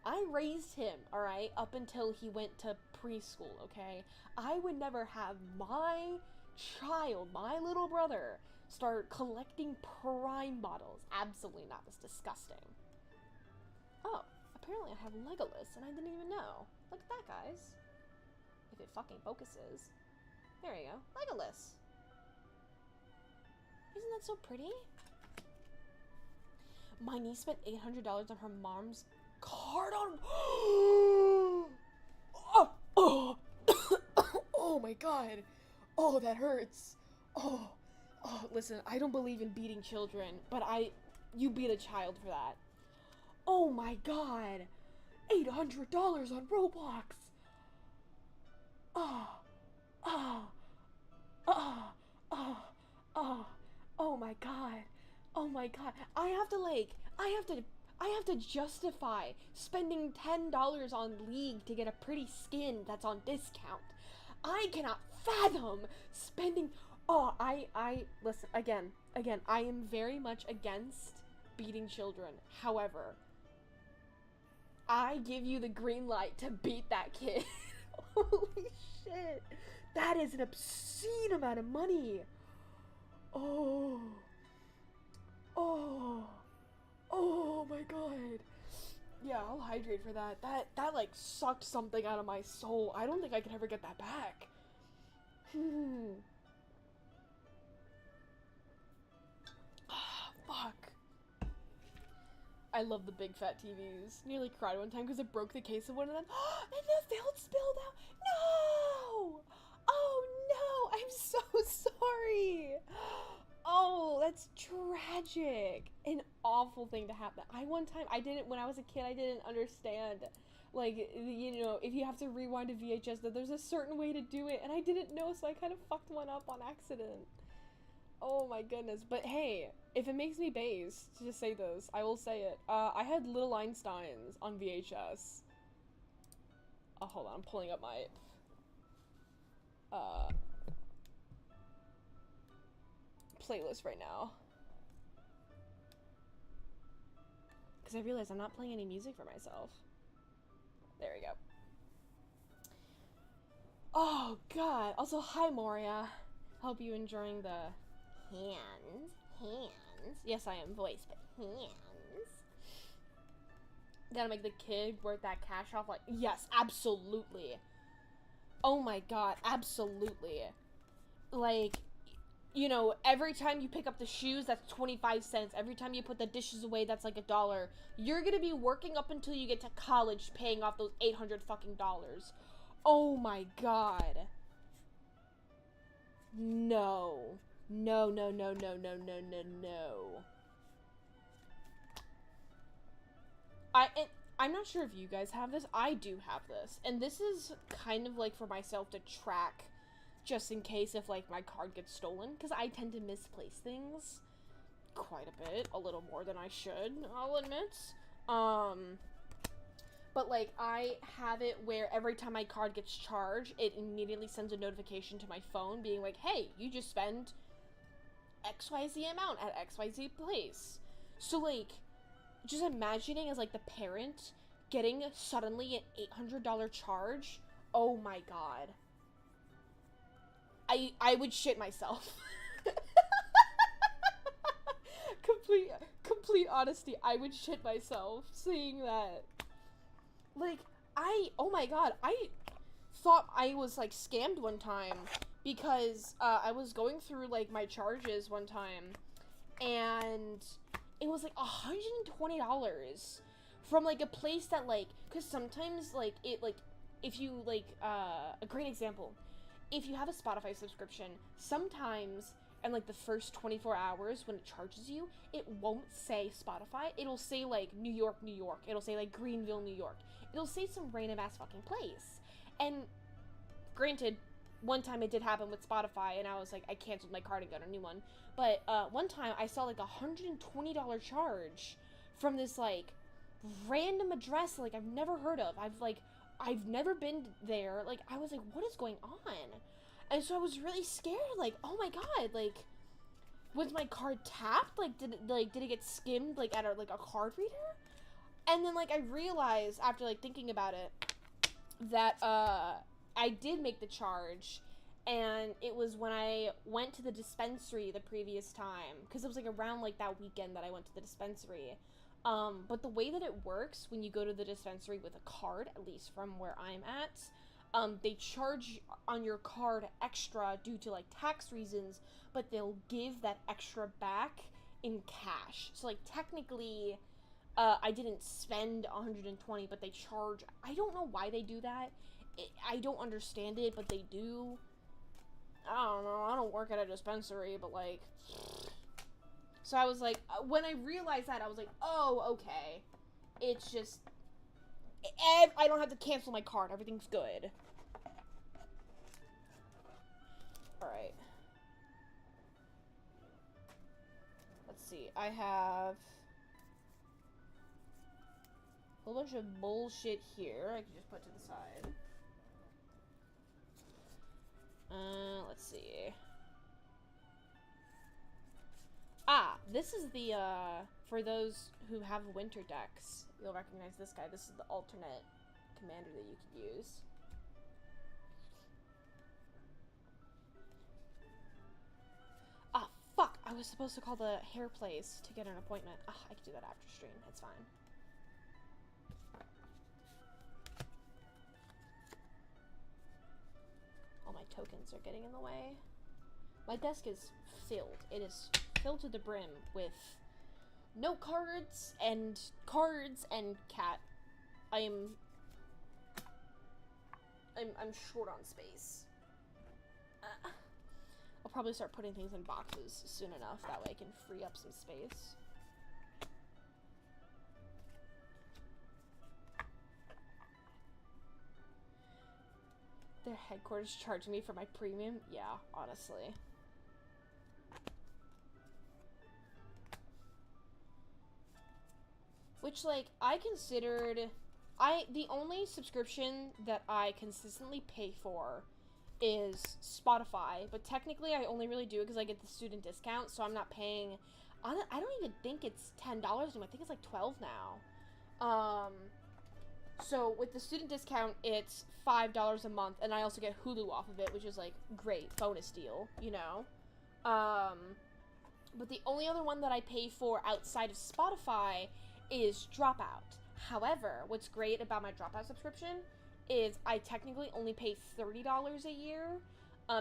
I raised him, alright, up until he went to preschool, okay? I would never have my child, my little brother, start collecting Prime bottles. Absolutely not. It's disgusting. Oh, apparently I have Legolas, and I didn't even know. Look at that, guys. If it fucking focuses. There you go. Legolas. Isn't that so pretty? My niece spent $800 on her mom's card on... Oh my god. Oh, that hurts. Oh, listen, I don't believe in beating children, but you beat a child for that. Oh my god. $800 on Roblox. Oh my god. Oh my god. I have to justify spending $10 on League to get a pretty skin that's on discount. I cannot fathom spending... listen, again, I am very much against beating children. However, I give you the green light to beat that kid. Holy shit. That is an obscene amount of money. Oh my god. Yeah, I'll hydrate for that. That like sucked something out of my soul. I don't think I could ever get that back. Fuck. I love the big fat TVs. Nearly cried one time because it broke the case of one of them. And the felt spilled out. No! Oh no! I'm so sorry. Oh, that's tragic. An awful thing to happen. When I was a kid, I didn't understand. Like, you know, if you have to rewind a VHS, that there's a certain way to do it. And I didn't know, so I kind of fucked one up on accident. Oh my goodness. But hey, if it makes me base to just say this, I will say it. I had Little Einsteins on VHS. Oh, hold on. I'm pulling up my... playlist right now. Because I realized I'm not playing any music for myself. There we go. Oh, God. Also, hi, Moria. Hope you enjoying the... Hands. Yes, I am voice, but hands. Gotta make the kid worth that cash off. Like, yes, absolutely. Oh my god, absolutely. Like, you know, every time you pick up the shoes, that's 25 cents. Every time you put the dishes away, that's like $1. You're gonna be working up until you get to college paying off those 800 fucking dollars. Oh my god. No. No. I'm not sure if you guys have this. I do have this. And this is kind of like for myself to track just in case if like my card gets stolen, because I tend to misplace things quite a bit, a little more than I should, I'll admit. But like I have it where every time my card gets charged, it immediately sends a notification to my phone being like, hey, you just spent XYZ amount at XYZ place. So like, just imagining as like the parent getting suddenly an $800 charge. Oh my god. I would shit myself. complete honesty, I would shit myself seeing that. Like, oh my god, I thought I was like scammed one time because I was going through like my charges one time and it was like $120 from like a place that like, because sometimes like it like, if you like a great example, if you have a Spotify subscription, sometimes in like the first 24 hours when it charges you, it won't say Spotify. It'll say like New York. It'll say like Greenville, New York. It'll say some random ass fucking place. And granted, one time it did happen with Spotify and I was like, I canceled my card and got a new one. But one time I saw like $120 charge from this like random address like I've never heard of. I've never been there. Like, I was like, what is going on? And so I was really scared. Like, oh my god, like, was my card tapped? Like, did it get skimmed, like, at a card reader? And then, like, I realized, after, like, thinking about it, that, I did make the charge. And it was when I went to the dispensary the previous time. Because it was, like, around, like, that weekend that I went to the dispensary. But the way that it works when you go to the dispensary with a card, at least from where I'm at, they charge on your card extra due to like tax reasons, but they'll give that extra back in cash. So like technically, I didn't spend 120, but they charge. I don't know why they do that. I don't understand it, but they do. I don't know. I don't work at a dispensary, but like... So I was like, when I realized that, I was like, oh, okay. It's just, I don't have to cancel my card. Everything's good. Alright. Let's see. I have a whole bunch of bullshit here I can just put to the side. Let's see. Ah, this is the, for those who have winter decks, you'll recognize this guy. This is the alternate commander that you could use. Ah, fuck! I was supposed to call the hair place to get an appointment. Ah, I can do that after stream. It's fine. my tokens are getting in the way. My desk is filled. It is filled to the brim with note cards and cat. I'm short on space. I'll probably start putting things in boxes soon enough. That way I can free up some space. Their headquarters charging me for my premium? Yeah, honestly. Which, like, I considered... the only subscription that I consistently pay for is Spotify, but technically I only really do it because I get the student discount, so I'm not paying... I don't even think it's $10 anymore. I think it's like $12 now. So with the student discount, it's $5 a month, and I also get Hulu off of it, which is, like, great bonus deal, you know? But the only other one that I pay for outside of Spotify is Dropout. However, what's great about my Dropout subscription is I technically only pay $30 a year,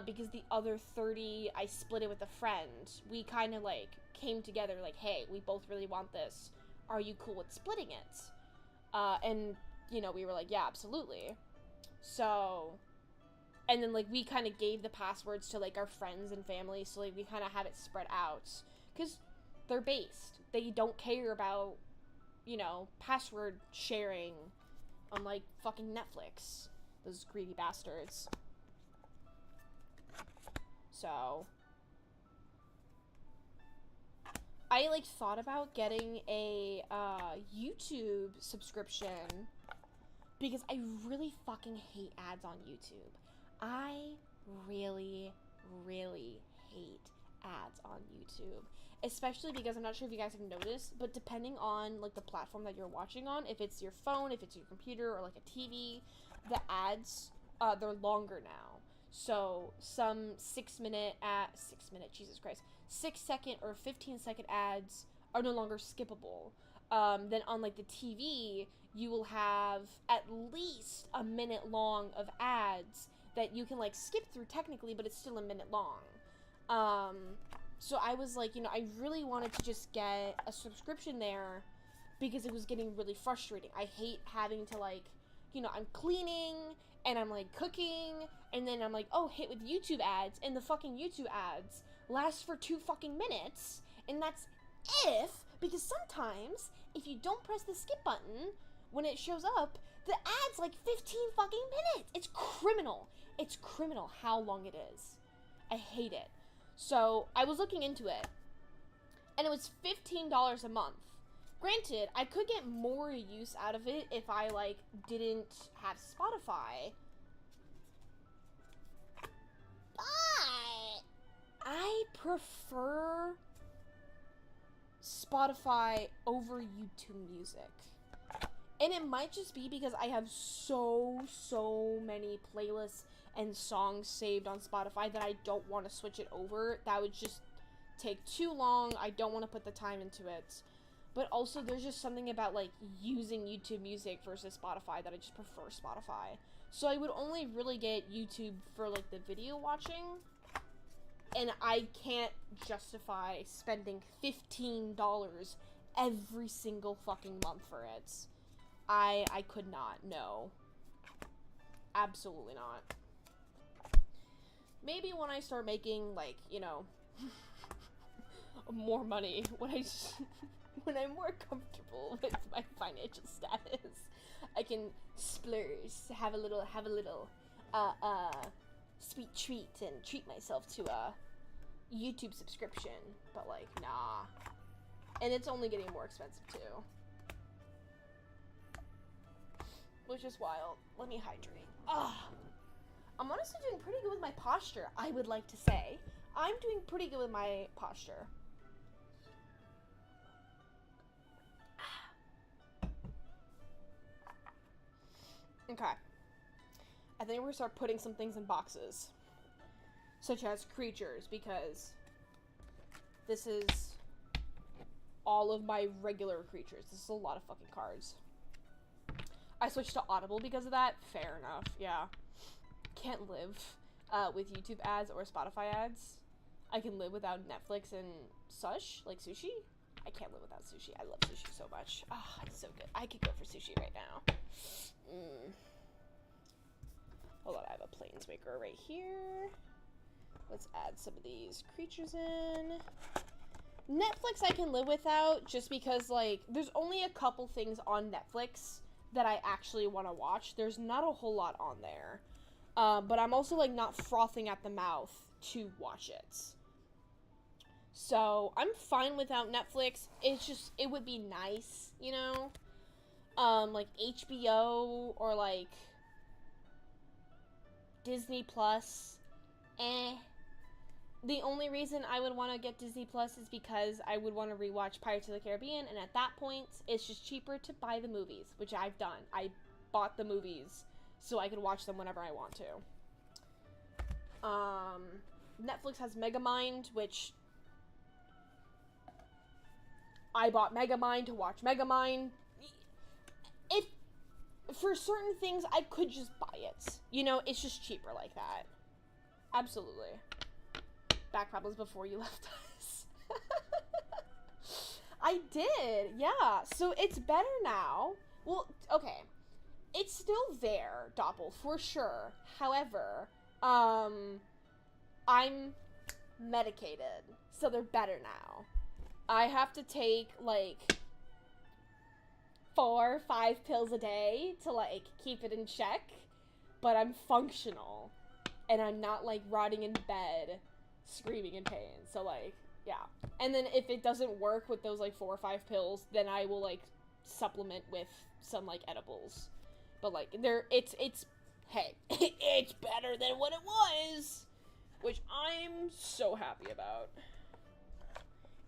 because the other $30, I split it with a friend. We kind of, like, came together, like, hey, we both really want this. Are you cool with splitting it? And, you know, we were like, yeah, absolutely. So, and then, like, we kind of gave the passwords to, like, our friends and family, so, like, we kind of have it spread out. Because they're based. They don't care about, you know, password sharing on, like, fucking Netflix. Those greedy bastards. So, I, like, thought about getting a, YouTube subscription because I really fucking hate ads on YouTube. I really, really hate ads on YouTube. Especially because I'm not sure if you guys have noticed, but depending on, like, the platform that you're watching on, if it's your phone, if it's your computer, or, like, a TV, the ads, they're longer now. So, some 6 second or 15-second ads are no longer skippable. Then on, like, the TV, you will have at least a minute long of ads that you can, like, skip through technically, but it's still a minute long. So I was like, you know, I really wanted to just get a subscription there because it was getting really frustrating. I hate having to, like, you know, I'm cleaning and I'm, like, cooking and then I'm like, oh, hit with YouTube ads, and the fucking YouTube ads last for 2 fucking minutes, and that's because sometimes if you don't press the skip button when it shows up, the ad's like 15 fucking minutes. It's criminal. It's criminal how long it is. I hate it. So, I was looking into it, and it was $15 a month. Granted, I could get more use out of it if I, like, didn't have Spotify. But I prefer Spotify over YouTube Music. And it might just be because I have so many playlists and songs saved on Spotify that I don't want to switch it over. That would just take too long. I don't want to put the time into it. But also, there's just something about, like, using YouTube Music versus Spotify that I just prefer Spotify. So I would only really get YouTube for, like, the video watching. And I can't justify spending $15 every single fucking month for it. I could not, no. Absolutely not. Maybe when I start making, like, you know, more money, when I'm more comfortable with my financial status, I can splurge, have a little, sweet treat and treat myself to a YouTube subscription. But, like, nah. And it's only getting more expensive, too. Which is wild. Let me hydrate. Ugh. I'm honestly doing pretty good with my posture, I would like to say. I'm doing pretty good with my posture. Okay. I think we're gonna start putting some things in boxes. Such as creatures, because this is all of my regular creatures. This is a lot of fucking cards. I switched to Audible because of that. Fair enough, yeah. Can't live. with YouTube ads or Spotify ads. I can live without Netflix and such, like sushi. I can't live without sushi. I love sushi so much. Oh, it's so good. I could go for sushi right now. Hold on, I have a planeswalker right here. Let's add some of these creatures in. Netflix I can live without just because, like, there's only a couple things on Netflix that I actually want to watch. There's not a whole lot on there. But I'm also, like, not frothing at the mouth to watch it. So, I'm fine without Netflix. It's just, it would be nice, you know? Like, HBO or, like, Disney Plus. The only reason I would want to get Disney Plus is because I would want to rewatch Pirates of the Caribbean, and at that point, it's just cheaper to buy the movies, which I've done. I bought the movies so I could watch them whenever I want to. Netflix has Megamind, which I bought Megamind to watch Megamind. If for certain things, I could just buy it. You know, it's just cheaper like that. Absolutely. Back problems before you left us. I did, yeah. So it's better now. Well, okay. It's still there, Doppel, for sure. However, I'm medicated, so they're better now. I have to take, like, 4 or 5 pills a day to, like, keep it in check, but I'm functional, and I'm not, like, rotting in bed screaming in pain. So, like, yeah. And then if it doesn't work with those, like, 4 or 5 pills, then I will, like, supplement with some, like, edibles. But, like, it's hey, it's better than what it was, which I'm so happy about.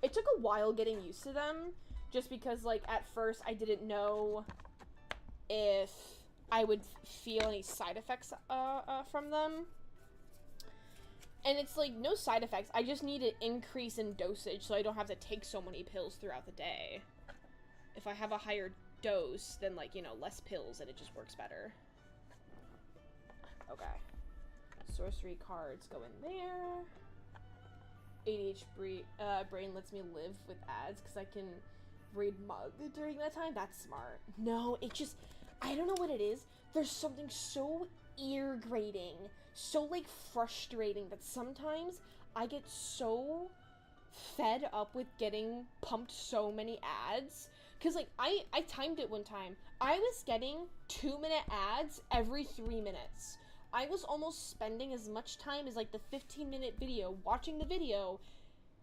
It took a while getting used to them, just because, like, at first I didn't know if I would feel any side effects from them. And it's, like, no side effects. I just need an increase in dosage so I don't have to take so many pills throughout the day. If I have a higher dose, then, like, you know, less pills and it just works better. Okay. Sorcery cards go in there. ADHD brain lets me live with ads because I can read Mug during that time. That's smart. No, it just... I don't know what it is. There's something so ear grating, so, like, frustrating that sometimes I get so fed up with getting pumped so many ads. Because, like, I timed it one time. I was getting 2-minute ads every 3 minutes. I was almost spending as much time as, like, the 15-minute video, watching the video,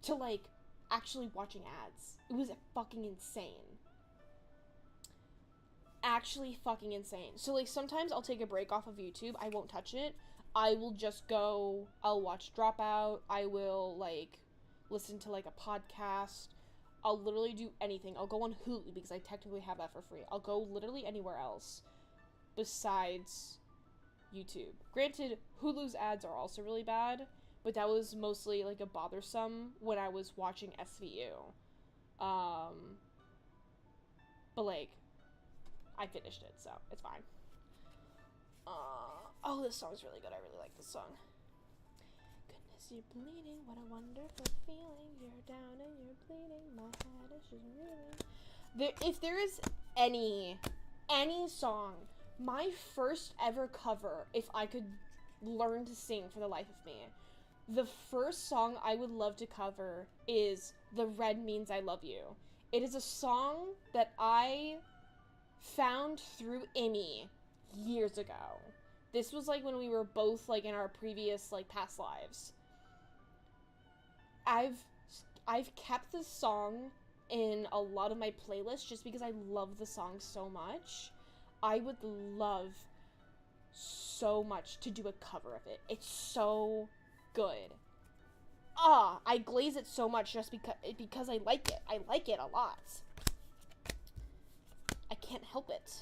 to, like, actually watching ads. It was fucking insane. Actually fucking insane. So, like, sometimes I'll take a break off of YouTube. I won't touch it. I will just go, I'll watch Dropout. I will, like, listen to, like, a podcast. I'll literally do anything. I'll go on Hulu because I technically have that for free. I'll go literally anywhere else besides YouTube. Granted, Hulu's ads are also really bad, but that was mostly, like, a bothersome when I was watching SVU. But, like, I finished it, so it's fine. Oh, this song's really good. I really like this song. Goodness, you're bleeding. What a wonderful feeling. You're down and you're bleeding. My head is just reeling. If there is any song, my first ever cover, if I could learn to sing for the life of me, the first song I would love to cover is The Red Means I Love You. It is a song that I found through Emmy years ago. This was, like, when we were both, like, in our previous, like, past lives. I've kept this song in a lot of my playlists just because I love the song so much. I would love so much to do a cover of it. It's so good. I glaze it so much just because I like it. I like it a lot. I can't help it.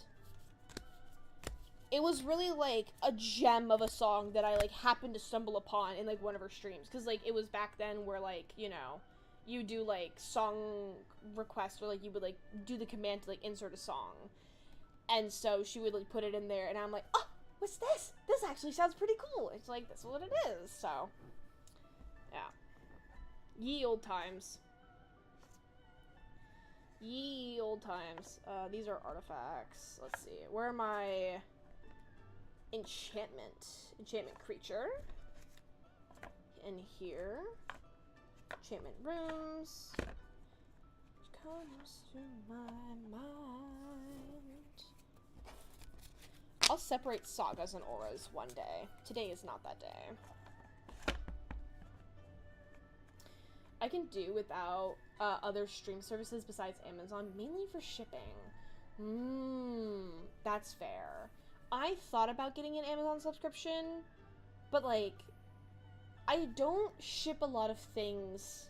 It was really, like, a gem of a song that I, like, happened to stumble upon in, like, one of her streams. Because, like, it was back then where, like, you know, you do, like, song requests, or, like, you would, like, do the command to, like, insert a song. And so she would, like, put it in there, and I'm like, oh, what's this? This actually sounds pretty cool. It's like, this is what it is. So, yeah. Ye old times. Ye old times. These are artifacts. Let's see. Where are my enchantment creature? In here. Enchantment rooms. Comes to my mind. I'll separate sagas and auras one day. Today is not that day. I can do without other stream services besides Amazon, mainly for shipping. That's fair. I thought about getting an Amazon subscription, but like, I don't ship a lot of things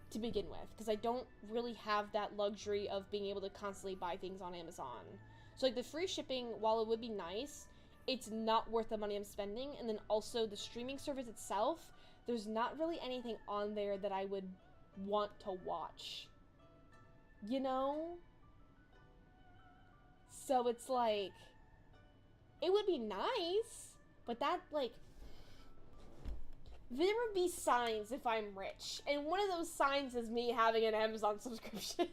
to begin with, because I don't really have that luxury of being able to constantly buy things on Amazon. So like the free shipping, while it would be nice, it's not worth the money I'm spending. And then also the streaming service itself, there's not really anything on there that I would want to watch. You know? So it's like, it would be nice, but that, like, there would be signs if I'm rich. And one of those signs is me having an Amazon subscription.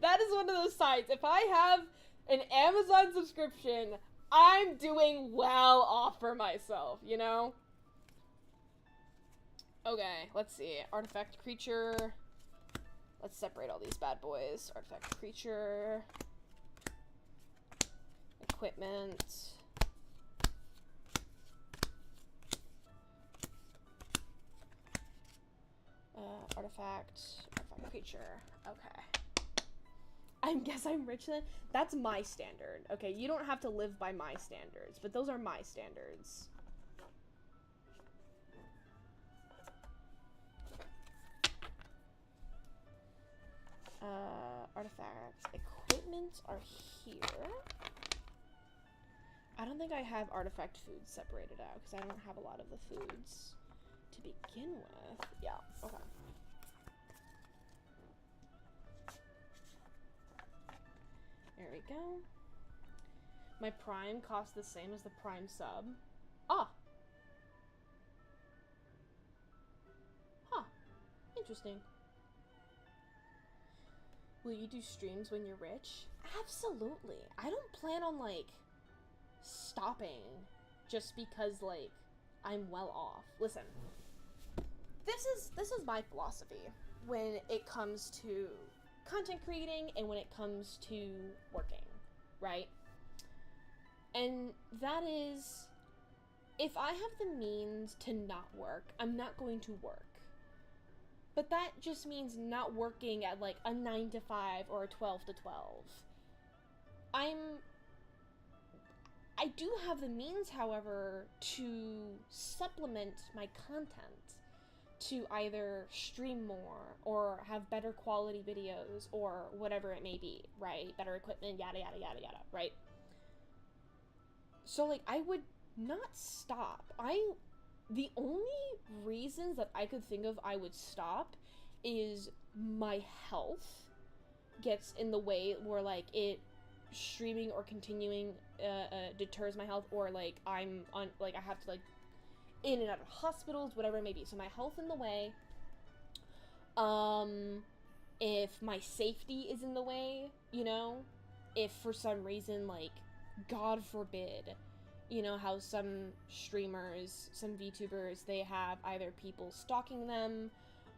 That is one of those signs. If I have an Amazon subscription, I'm doing well off for myself, you know? Okay, let's see. Artifact creature. Let's separate all these bad boys. Artifact creature. Equipment. Artifact creature. Okay. I guess I'm rich then? That's my standard. Okay, you don't have to live by my standards, but those are my standards. Artifacts. Equipment are here. I don't think I have artifact foods separated out, because I don't have a lot of the foods to begin with. Yeah, okay. There we go. My Prime costs the same as the Prime sub. Ah! Huh. Interesting. Will you do streams when you're rich? Absolutely. I don't plan on, like, stopping just because, like, I'm well off. Listen. This is my philosophy when it comes to content creating and when it comes to working, right? And that is, if I have the means to not work, I'm not going to work. But that just means not working at like a 9 to 5 or a 12 to 12. I do have the means, however, to supplement my content, to either stream more or have better quality videos or whatever it may be, right? Better equipment, yada, yada, yada, yada, right? So, like, I would not stop. The only reasons that I could think of I would stop is my health gets in the way where, like, streaming or continuing deters my health, or, like, I'm on, like, I have to, like, in and out of hospitals, whatever it may be. So my health in the way. If my safety is in the way, you know, if for some reason, like, God forbid, you know how some streamers, some VTubers, they have either people stalking them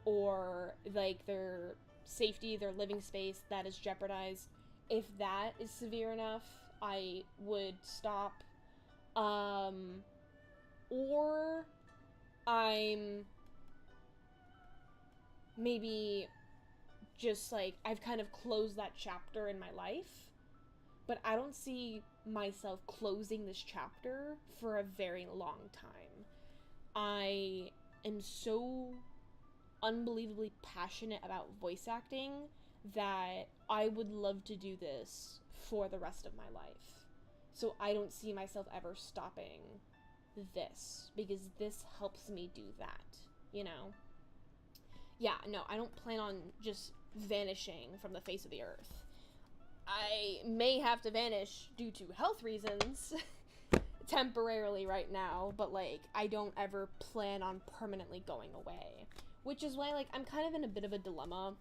or, like, their safety, their living space, that is jeopardized. If that is severe enough, I would stop. Or I'm maybe just, like, I've kind of closed that chapter in my life, but I don't see myself closing this chapter for a very long time. I am so unbelievably passionate about voice acting that I would love to do this for the rest of my life. So I don't see myself ever stopping this, because this helps me do that, you know? Yeah, no, I don't plan on just vanishing from the face of the earth. I may have to vanish due to health reasons temporarily right now, but like I don't ever plan on permanently going away, which is why like I'm kind of in a bit of a dilemma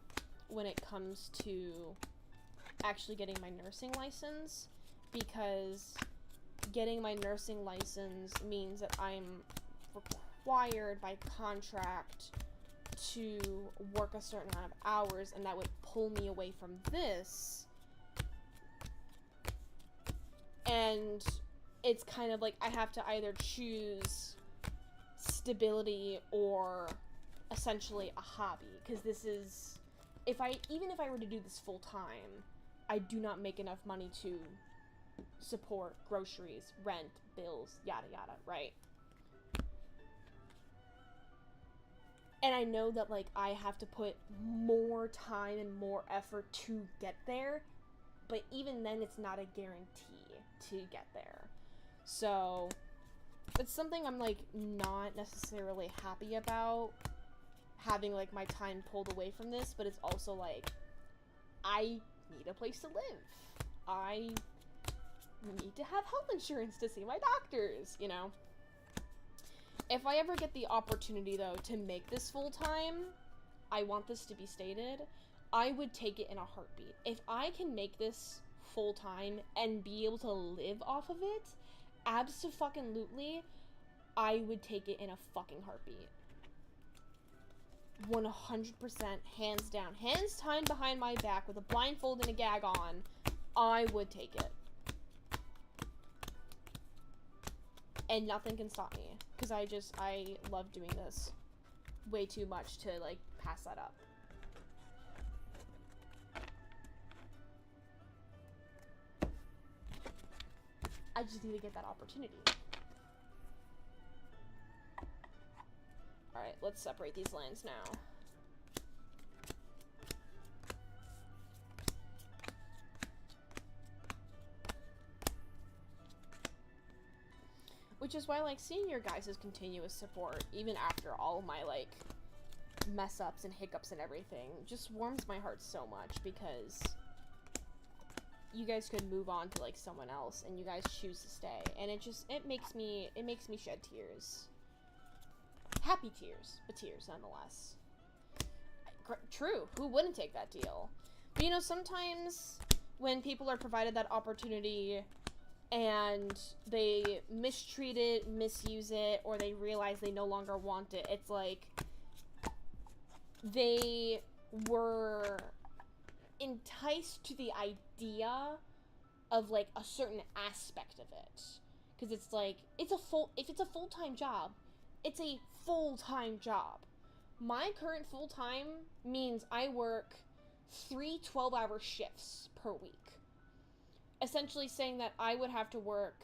when it comes to actually getting my nursing license, because getting my nursing license means that I'm required by contract to work a certain amount of hours, and that would pull me away from this. And it's kind of like I have to either choose stability or essentially a hobby, because this is, even if I were to do this full time, I do not make enough money to support groceries, rent, bills, yada yada, right? And I know that like I have to put more time and more effort to get there, but even then it's not a guarantee to get there. So it's something I'm like not necessarily happy about, having like my time pulled away from this, but it's also like I need a place to live. I need to have health insurance to see my doctors, you know? If I ever get the opportunity, though, to make this full-time, I want this to be stated, I would take it in a heartbeat. If I can make this full-time and be able to live off of it, abso-fucking-lutely, I would take it in a fucking heartbeat. 100%, hands down. Hands tied behind my back with a blindfold and a gag on, I would take it. And nothing can stop me. Because I love doing this way too much to, like, pass that up. I just need to get that opportunity. Alright, let's separate these lines now. Which is why, like, seeing your guys' continuous support, even after all my, like, mess-ups and hiccups and everything, just warms my heart so much, because you guys could move on to, like, someone else, and you guys choose to stay, and it makes me shed tears. Happy tears, but tears nonetheless. True, who wouldn't take that deal? But, you know, sometimes when people are provided that opportunity and they mistreat it, misuse it, or they realize they no longer want it, it's like they were enticed to the idea of like a certain aspect of it, because it's like if it's a full-time job, it's a full-time job. My current full-time means I work 3 12-hour shifts per week, essentially saying that I would have to work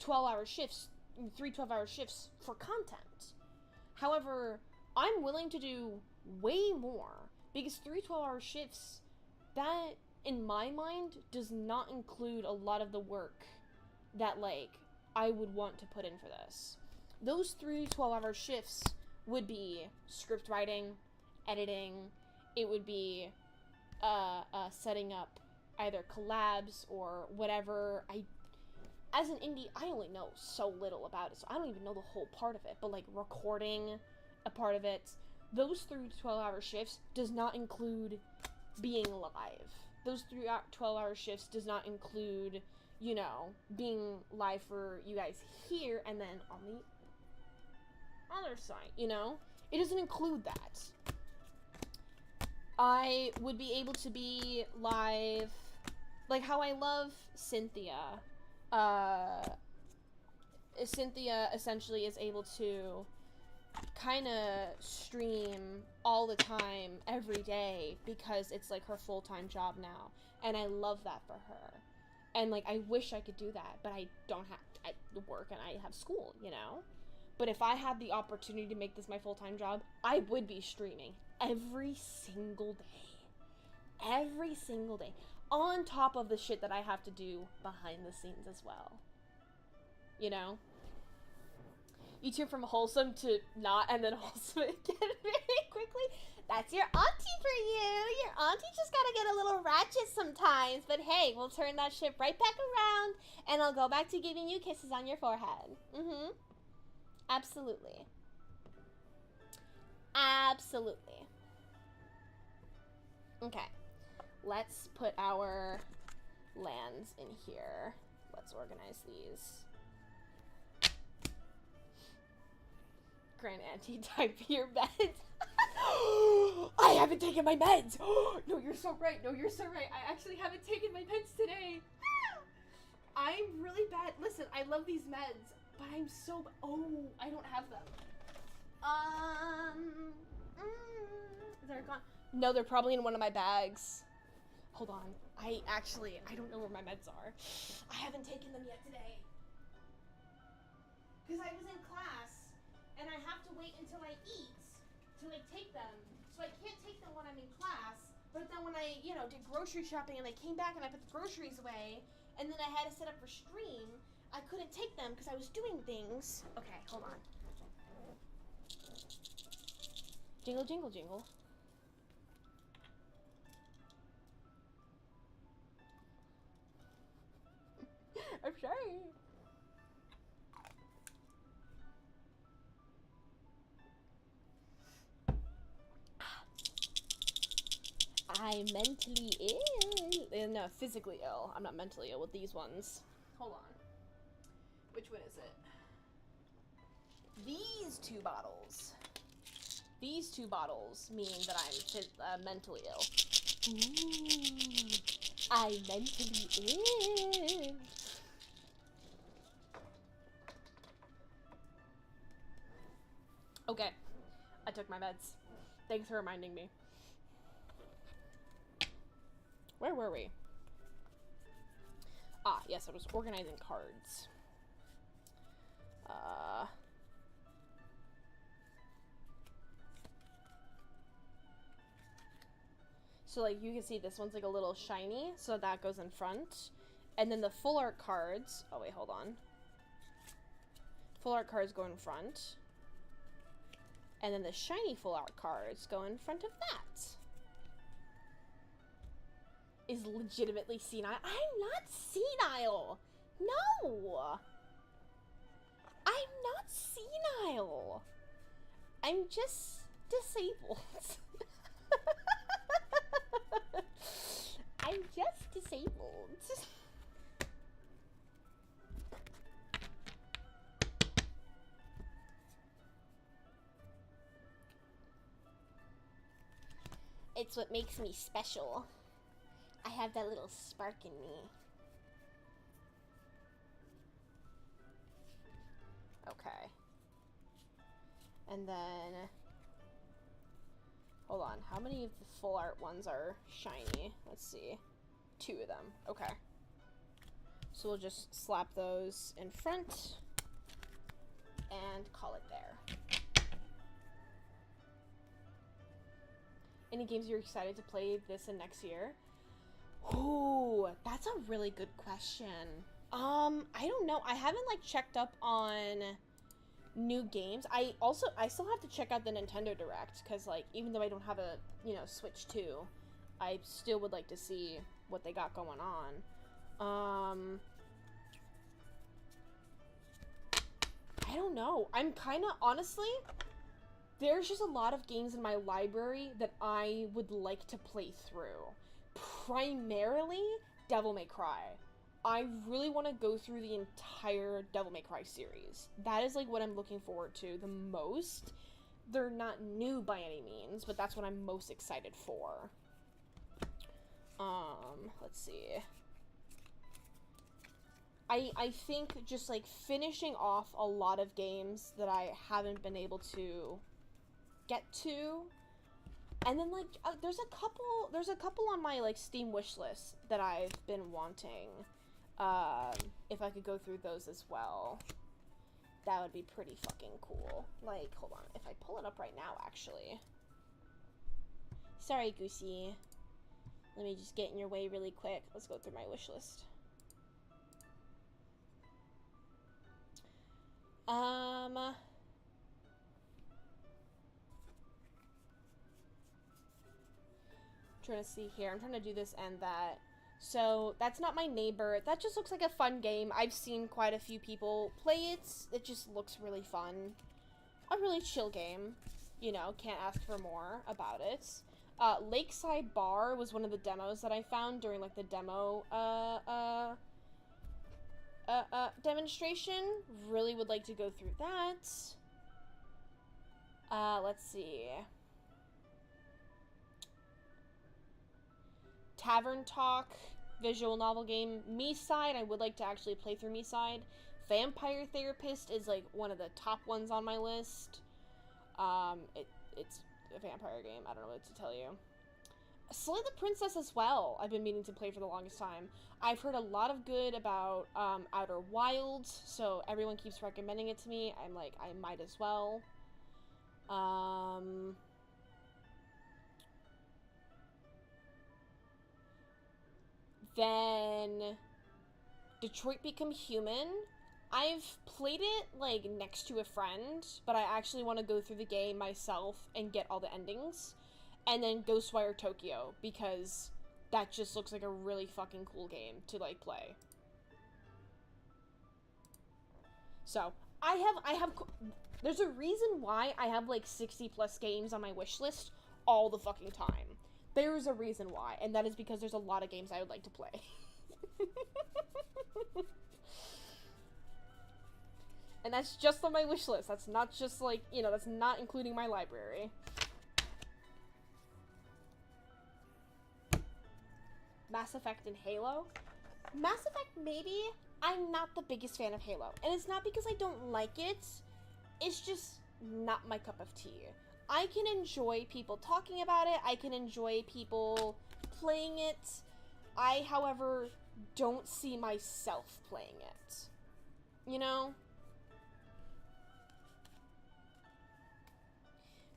12-hour shifts, 3 12-hour shifts for content. However, I'm willing to do way more, because 3 12-hour shifts, that, in my mind, does not include a lot of the work that, like, I would want to put in for this. Those 3 12-hour shifts would be script writing, editing, it would be setting up either collabs or whatever. As an indie, I only know so little about it, so I don't even know the whole part of it, but like recording a part of it. Those 3 12-hour shifts does not include being live. Those 3 12-hour shifts does not include, you know, being live for you guys here and then on the other side, you know? It doesn't include that. I would be able to be live, like how I love Cynthia. Cynthia essentially is able to kind of stream all the time, every day, because it's like her full-time job now, and I love that for her. And like I wish I could do that, but I don't have I work and I have school, you know? But if I had the opportunity to make this my full-time job, I would be streaming every single day. Every single day. On top of the shit that I have to do behind the scenes as well. You know? You turn from wholesome to not, and then wholesome again very quickly. That's your auntie for you. Your auntie just gotta get a little ratchet sometimes. But hey, we'll turn that ship right back around, and I'll go back to giving you kisses on your forehead. Mm-hmm. Absolutely. Absolutely. Okay. Let's put our lands in here. Let's organize these. Grand Auntie, type your meds. I haven't taken my meds. No, you're so right. No, you're so right. I actually haven't taken my meds today. I'm really bad. Listen, I love these meds, but I'm so... Oh, I don't have them. They're gone. No, they're probably in one of my bags. Hold on. I don't know where my meds are. I haven't taken them yet today. Because I was in class, and I have to wait until I eat to, like, take them. So I can't take them when I'm in class. But then when I, you know, did grocery shopping and I came back and I put the groceries away, and then I had to set up for stream, I couldn't take them because I was doing things. Okay, hold on. Jingle, jingle, jingle. I'm sorry. I'm mentally ill. No, physically ill. I'm not mentally ill with these ones. Hold on. Which one is it? These two bottles. These two bottles mean that I'm mentally ill. Ooh, I'm mentally ill. Okay, I took my meds. Thanks for reminding me. Where were we? Ah, yes, I was organizing cards. So, like, you can see this one's, like, a little shiny, so that goes in front. And then the full art cards... Oh, wait, hold on. Full art cards go in front. And then the shiny full art cards go in front of that. Is legitimately senile. I'm not senile! No! I'm not senile! I'm just disabled. I'm just disabled. It's what makes me special. I have that little spark in me. Okay. And then... Hold on. How many of the full art ones are shiny? Let's see. 2 of them. Okay. So we'll just slap those in front and call it there. Any games you're excited to play this and next year? Ooh, that's a really good question. I don't know. I haven't, like, checked up on new games. I still have to check out the Nintendo Direct, because, like, even though I don't have a, you know, Switch 2, I still would like to see what they got going on. I don't know. I'm kind of, honestly, there's just a lot of games in my library that I would like to play through. Primarily, Devil May Cry. I really want to go through the entire Devil May Cry series. That is, like, what I'm looking forward to the most. They're not new by any means, but that's what I'm most excited for. Let's see. I think just, like, finishing off a lot of games that I haven't been able to get to. And then, like, there's a couple on my, like, Steam wish list that I've been wanting. If I could go through those as well, that would be pretty fucking cool. Like, hold on, if I pull it up right now, actually. Sorry, Goosey. Let me just get in your way really quick. Let's go through my wish list. trying to see here. I'm trying to do this and that. So, that's not my neighbor. That just looks like a fun game. I've seen quite a few people play it. It just looks really fun. A really chill game. You know, can't ask for more about it. Lakeside Bar was one of the demos that I found during, like, the demo, demonstration. Really would like to go through that. Let's see. Tavern Talk, visual novel game. Me-Side, I would like to actually play through Me-Side. Vampire Therapist is, like, one of the top ones on my list. It's a vampire game. I don't know what to tell you. Slay the Princess as well. I've been meaning to play for the longest time. I've heard a lot of good about, Outer Wilds, so everyone keeps recommending it to me. I'm like, I might as well. Then Detroit Become Human. I've played it, like, next to a friend, but I actually want to go through the game myself and get all the endings. And then Ghostwire Tokyo, because that just looks like a really fucking cool game to, like, play. So, there's a reason why I have, like, 60 plus games on my wish list all the fucking time. There's a reason why, and that is because there's a lot of games I would like to play. And that's just on my wish list. That's not just, like, you know, that's not including my library. Mass Effect and Halo. Mass Effect, maybe. I'm not the biggest fan of Halo. And it's not because I don't like it. It's just not my cup of tea. I can enjoy people talking about it. I can enjoy people playing it. I, however, don't see myself playing it. You know?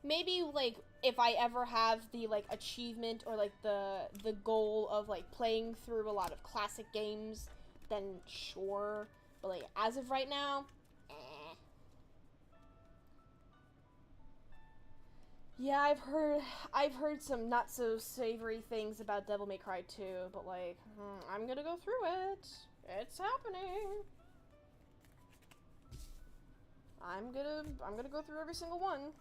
Maybe, like, if I ever have the, like, achievement or, like, the goal of, like, playing through a lot of classic games, then sure. But, like, as of right now, eh. Yeah, I've heard some not so savory things about Devil May Cry 2, but, like, I'm gonna go through it. It's happening. I'm gonna go through every single one.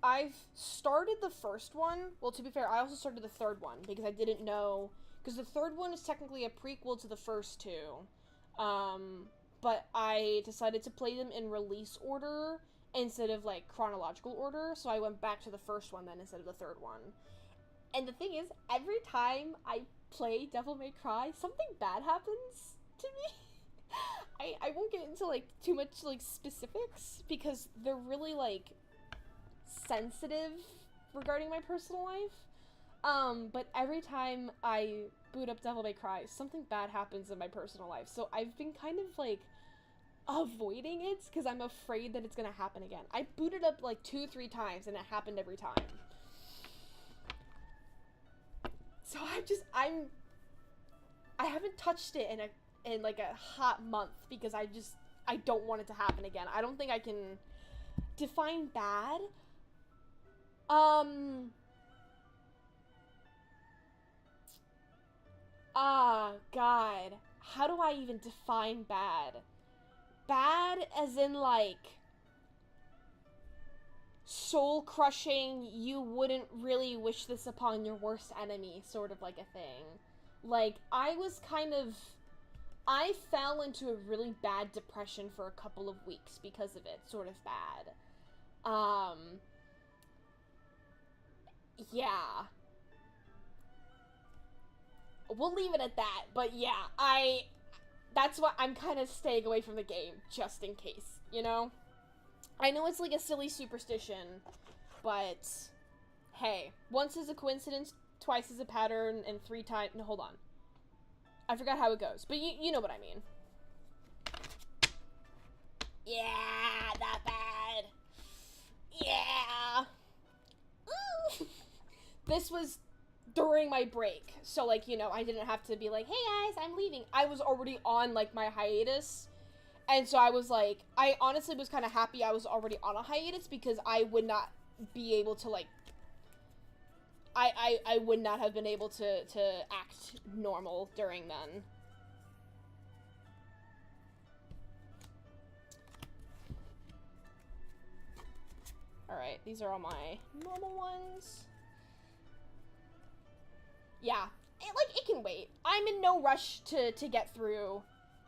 I've started the first one. Well, to be fair, I also started the third one because I didn't know, because the third one is technically a prequel to the first two. But I decided to play them in release order instead of, like, chronological order, so I went back to the first one then instead of the third one. And the thing is, every time I play Devil May Cry, something bad happens to me. I won't get into, like, too much, like, specifics, because they're really, like, sensitive regarding my personal life. But every time I boot up Devil May Cry, something bad happens in my personal life. So I've been kind of, like, avoiding it because I'm afraid that it's gonna happen again. I booted up, like, 2-3 times and it happened every time. So I haven't touched it in like a hot month because I don't want it to happen again. I don't think I can define bad. God. How do I even define bad? Bad as in, like, soul-crushing, you wouldn't really wish this upon your worst enemy, sort of like a thing. Like, I fell into a really bad depression for a couple of weeks because of it, sort of bad. Yeah. We'll leave it at that, but yeah, that's why I'm kind of staying away from the game, just in case, you know? I know it's like a silly superstition, but hey, once is a coincidence, twice is a pattern, and 3 times, no, hold on. I forgot how it goes, but you know what I mean. Yeah, not bad. Yeah. Ooh. This was during my break, so, like, you know, I didn't have to be like, hey guys, I'm leaving. I was already on, like, my hiatus, and so I was like, I honestly was kind of happy I was already on a hiatus because I would not be able to, like, I would not have been able to act normal during then. Alright, these are all my normal ones. Yeah, it can wait. I'm in no rush to get through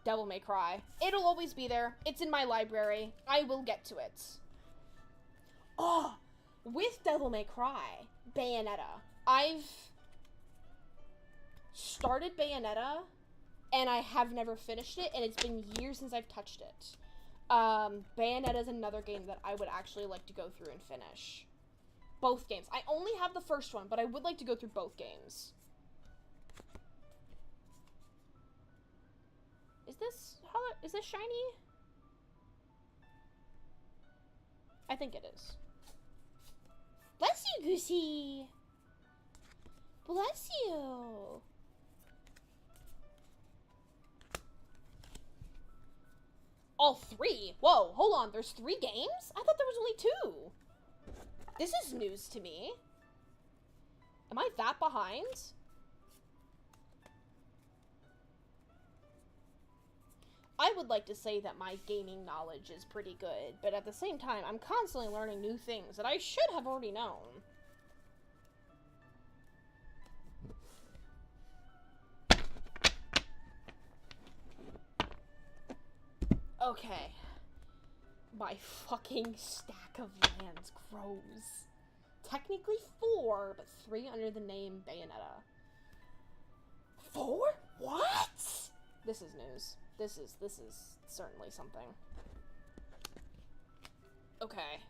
Devil May Cry. It'll always be there. It's in my library. I will get to it. Oh, with Devil May Cry, Bayonetta. I've started Bayonetta, and I have never finished it, and it's been years since I've touched it. Bayonetta is another game that I would actually like to go through and finish. Both games. I only have the first one, but I would like to go through both games. Is this shiny? I think it is. Bless you, Goosey! Bless you! All 3? Whoa, hold on, there's 3 games? I thought there was only 2. This is news to me. Am I that behind? I would like to say that my gaming knowledge is pretty good, but at the same time, I'm constantly learning new things that I should have already known. Okay. My fucking stack of lands grows. Technically 4, but 3 under the name Bayonetta. 4? What? This is news. This is certainly something. Okay.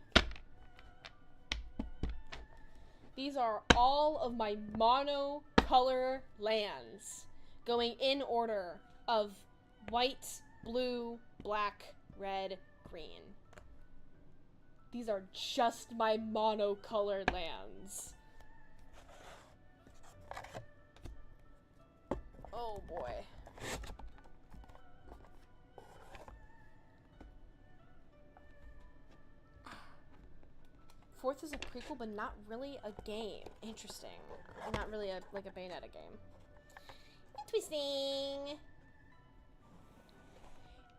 These are all of my monocolor lands, going in order of white, blue, black, red, green. These are just my monocolored lands. Oh boy. Fourth is a prequel, but not really a game. Interesting. Not really like a Bayonetta game. Interesting.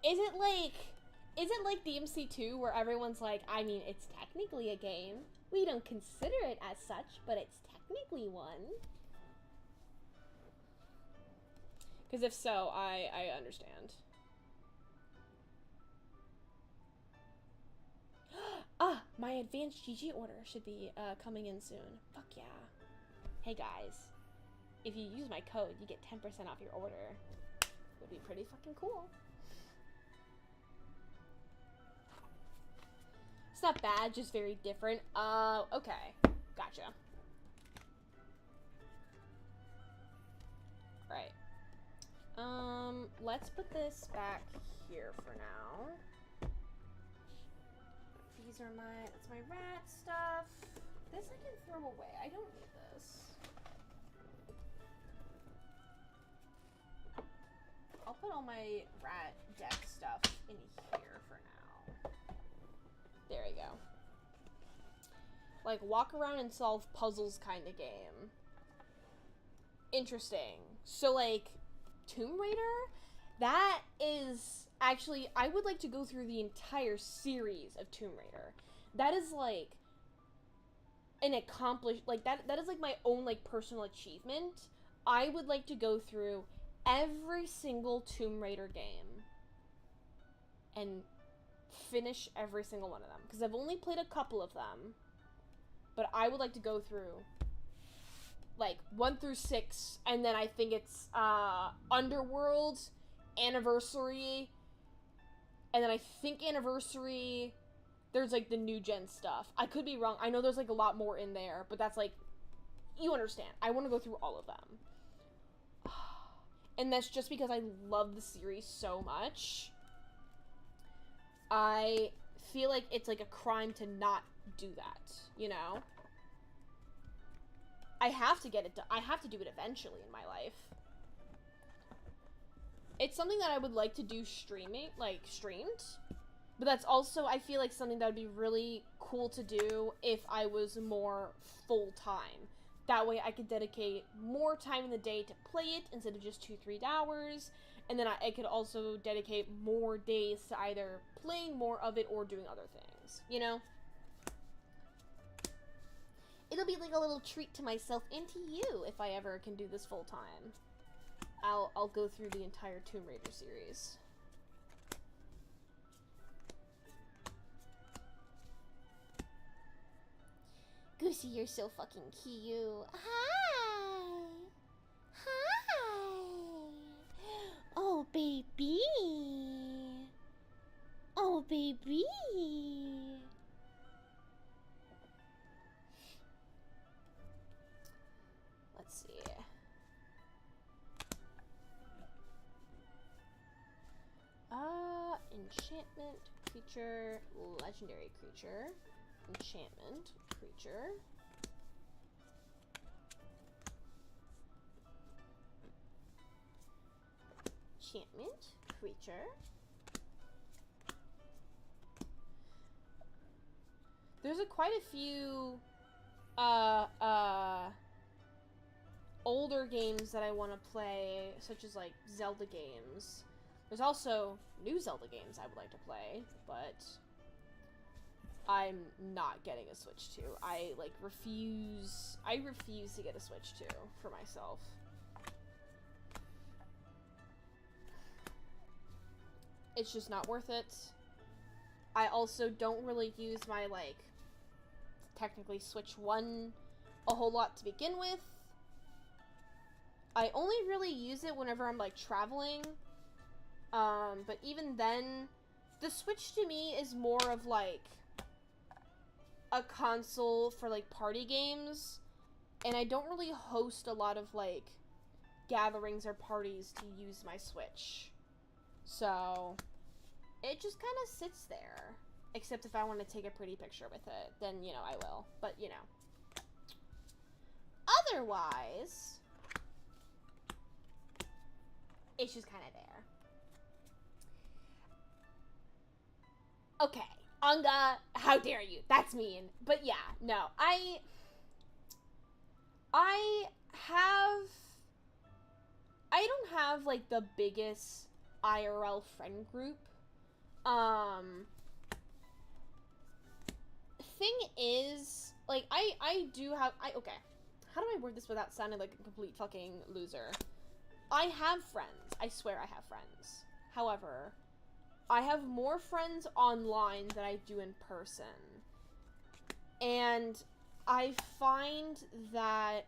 Is it like DMC2 where everyone's like, I mean, it's technically a game. We don't consider it as such, but it's technically one. Because if so, I understand. Ah, my advanced GG order should be coming in soon. Fuck yeah. Hey guys, if you use my code, you get 10% off your order. Would be pretty fucking cool. It's not bad, just very different. Okay. Gotcha. Right. Let's put this back here for now. That's my rat stuff. This I can throw away. I don't need this. I'll put all my rat deck stuff in here for now. There we go. Like, walk around and solve puzzles kind of game. Interesting. So, like, Tomb Raider? That is... Actually, I would like to go through the entire series of Tomb Raider. That is, like, an accomplished... Like, that is, like, my own, like, personal achievement. I would like to go through every single Tomb Raider game and finish every single one of them. Because I've only played a couple of them. But I would like to go through, like, 1 through 6. And then I think it's, Underworld, Anniversary... And then I think Anniversary, there's, like, the new gen stuff. I could be wrong. I know there's, like, a lot more in there. But that's, like, you understand. I want to go through all of them. And that's just because I love the series so much. I feel like it's, like, a crime to not do that, you know? I have to get it done. I have to do it eventually in my life. It's something that I would like to do streamed. But that's also, I feel like, something that would be really cool to do if I was more full-time. That way I could dedicate more time in the day to play it instead of just 2-3 hours. And then I could also dedicate more days to either playing more of it or doing other things, you know? It'll be like a little treat to myself and to you if I ever can do this full time. I'll go through the entire Tomb Raider series. Goosey, you're so fucking cute. Hi! Hi! Oh, baby! Oh, baby! Let's see. Enchantment, creature, legendary creature, enchantment, creature. Enchantment, creature. There's quite a few, older games that I want to play, such as, like, Zelda games. There's also new Zelda games I would like to play, but I'm not getting a Switch 2. I refuse to get a Switch 2 for myself. It's just not worth it. I also don't really use my, like, technically Switch 1 a whole lot to begin with. I only really use it whenever I'm, like, traveling. But even then, the Switch to me is more of, like, a console for, like, party games. And I don't really host a lot of, like, gatherings or parties to use my Switch. So, it just kind of sits there. Except if I want to take a pretty picture with it, then, you know, I will. But, you know. Otherwise, it's just kind of there. Okay, Anga, how dare you? That's mean. But yeah, no, I don't have, like, the biggest IRL friend group. Thing is, like, I do have, okay, how do I word this without sounding like a complete fucking loser? I have friends. I swear I have friends. However, I have more friends online than I do in person. And I find that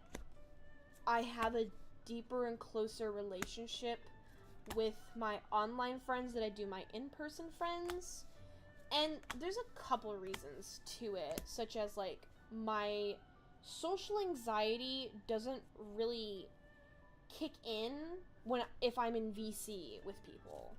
I have a deeper and closer relationship with my online friends than I do my in-person friends. And there's a couple reasons to it, such as, like, my social anxiety doesn't really kick in if I'm in VC with people.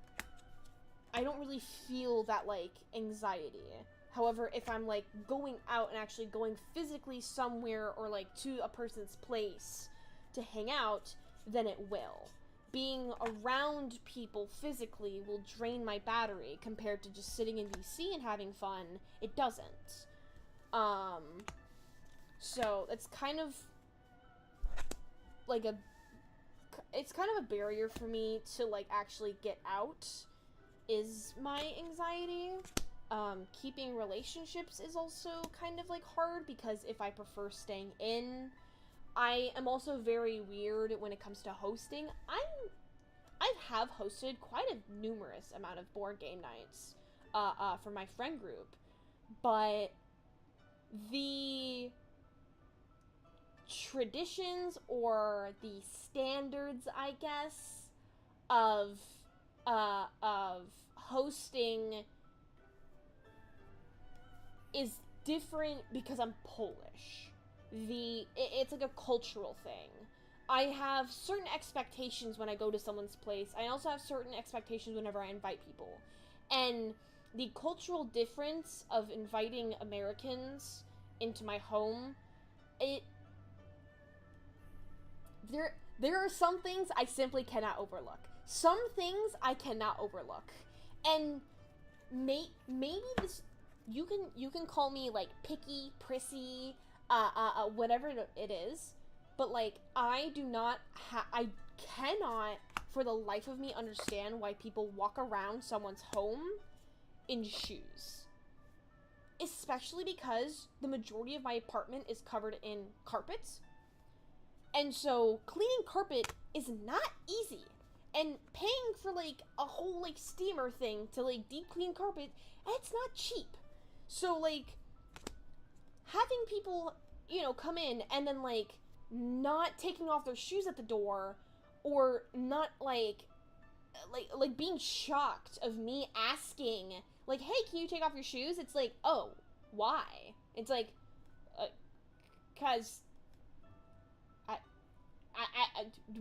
I don't really feel that, like, anxiety. However, if I'm, like, going out and actually going physically somewhere or, like, to a person's place to hang out, then it will. Being around people physically will drain my battery compared to just sitting in VC and having fun. It doesn't. So it's kind of like it's kind of a barrier for me to, like, actually get out is my anxiety. Keeping relationships is also kind of, like, hard because if I prefer staying in, I am also very weird when it comes to hosting. I have hosted quite a numerous amount of board game nights for my friend group, but the traditions or the standards, I guess, of hosting is different because I'm Polish. It's like a cultural thing. I have certain expectations when I go to someone's place. I also have certain expectations whenever I invite people. And the cultural difference of inviting Americans into my home, there are some things I simply cannot overlook. Some things I cannot overlook. And maybe this, you can call me, like, picky, prissy, whatever it is. but like I cannot for the life of me understand why people walk around someone's home in shoes. Especially because the majority of my apartment is covered in carpets. And so cleaning carpet is not easy. And paying for like a whole like steamer thing to like deep clean carpet, it's not cheap. So like having people, you know, come in and then like not taking off their shoes at the door, or not like being shocked of me asking like, hey, can you take off your shoes? It's like, oh, why? It's like, cause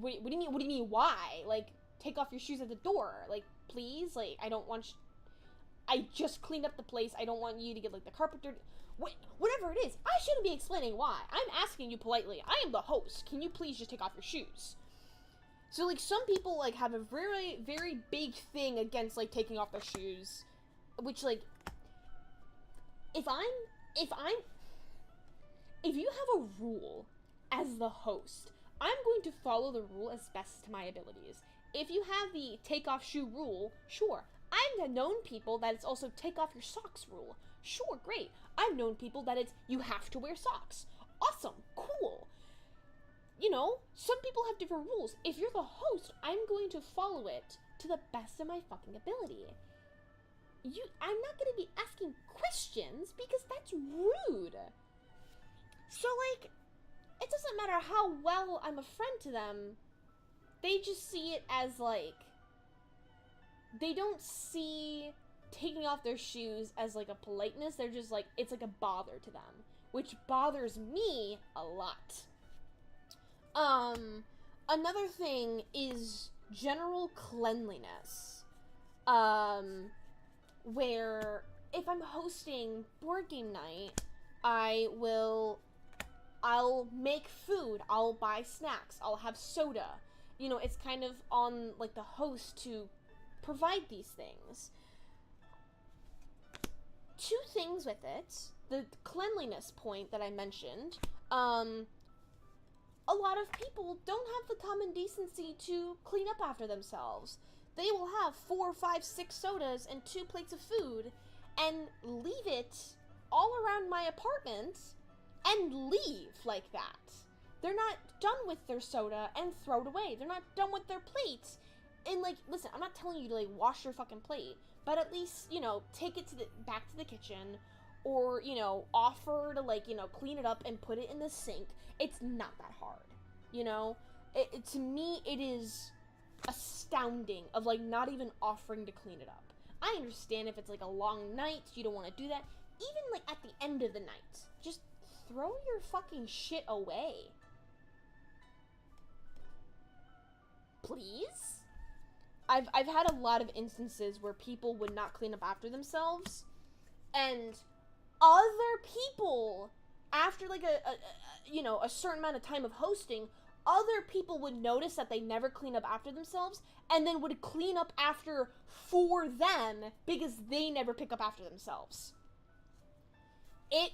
what do you mean why? Like, take off your shoes at the door. Like, please? Like, I don't want I just cleaned up the place. I don't want you to get, like, the carpet dirty. Whatever it is, I shouldn't be explaining why. I'm asking you politely. I am the host. Can you please just take off your shoes? So, like, some people, like, have a very, very big thing against, like, taking off their shoes. Which, like, if you have a rule as the host, I'm going to follow the rule as best to my abilities. If you have the take off shoe rule, sure. I've known people that it's also take off your socks rule. Sure, great. I've known people that it's you have to wear socks. Awesome, cool. You know, some people have different rules. If you're the host, I'm going to follow it to the best of my fucking ability. I'm not going to be asking questions because that's rude. So, like, it doesn't matter how well I'm a friend to them. They just see it as, like, they don't see taking off their shoes as, like, a politeness. They're just, like, it's, like, a bother to them, which bothers me a lot. Another thing is general cleanliness. Where if I'm hosting board game night, I'll make food, I'll buy snacks, I'll have soda. You know, it's kind of on, like, the host to provide these things. Two things with it. The cleanliness point that I mentioned. A lot of people don't have the common decency to clean up after themselves. They will have 4, 5, 6 sodas and 2 plates of food and leave it all around my apartment and leave like that. They're not done with their soda and throw it away. They're not done with their plates. And, like, listen, I'm not telling you to, like, wash your fucking plate, but at least, you know, take it back to the kitchen, or, you know, offer to, like, you know, clean it up and put it in the sink. It's not that hard, you know? To me, it is astounding of, like, not even offering to clean it up. I understand if it's, like, a long night, you don't want to do that. Even, like, at the end of the night, just throw your fucking shit away. Please? I've had a lot of instances where people would not clean up after themselves, and other people, after, like, a certain amount of time of hosting, other people would notice that they never clean up after themselves, and then would clean up after for them because they never pick up after themselves. It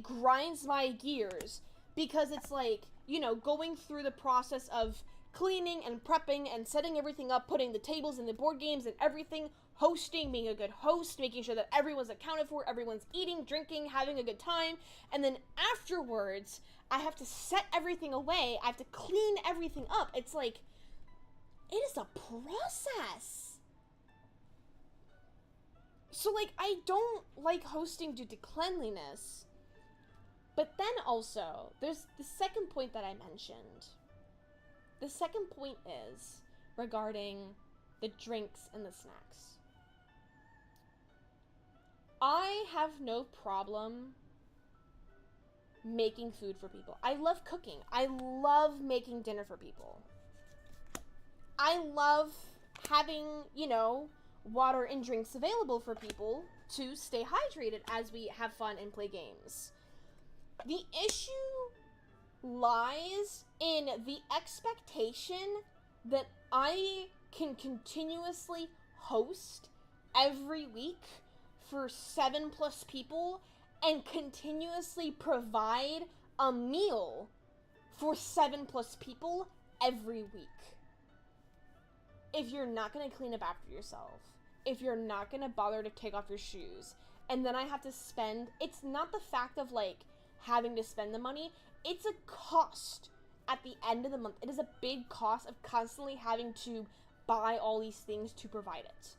grinds my gears, because it's like, you know, going through the process of cleaning and prepping and setting everything up, putting the tables and the board games and everything, hosting, being a good host, making sure that everyone's accounted for, everyone's eating, drinking, having a good time, and then afterwards, I have to set everything away, I have to clean everything up. It's like, it is a process. So, like, I don't like hosting due to cleanliness, but then also, there's the second point that I mentioned. The second point is regarding the drinks and the snacks. I have no problem making food for people. I love cooking. I love making dinner for people. I love having, you know, water and drinks available for people to stay hydrated as we have fun and play games. The issue lies in the expectation that I can continuously host every week for 7+ people and continuously provide a meal for 7+ people every week. If you're not gonna clean up after yourself, if you're not gonna bother to take off your shoes, and then I have to spend, it's not the fact of, like, having to spend the money, it's a cost at the end of the month. It is a big cost of constantly having to buy all these things to provide it.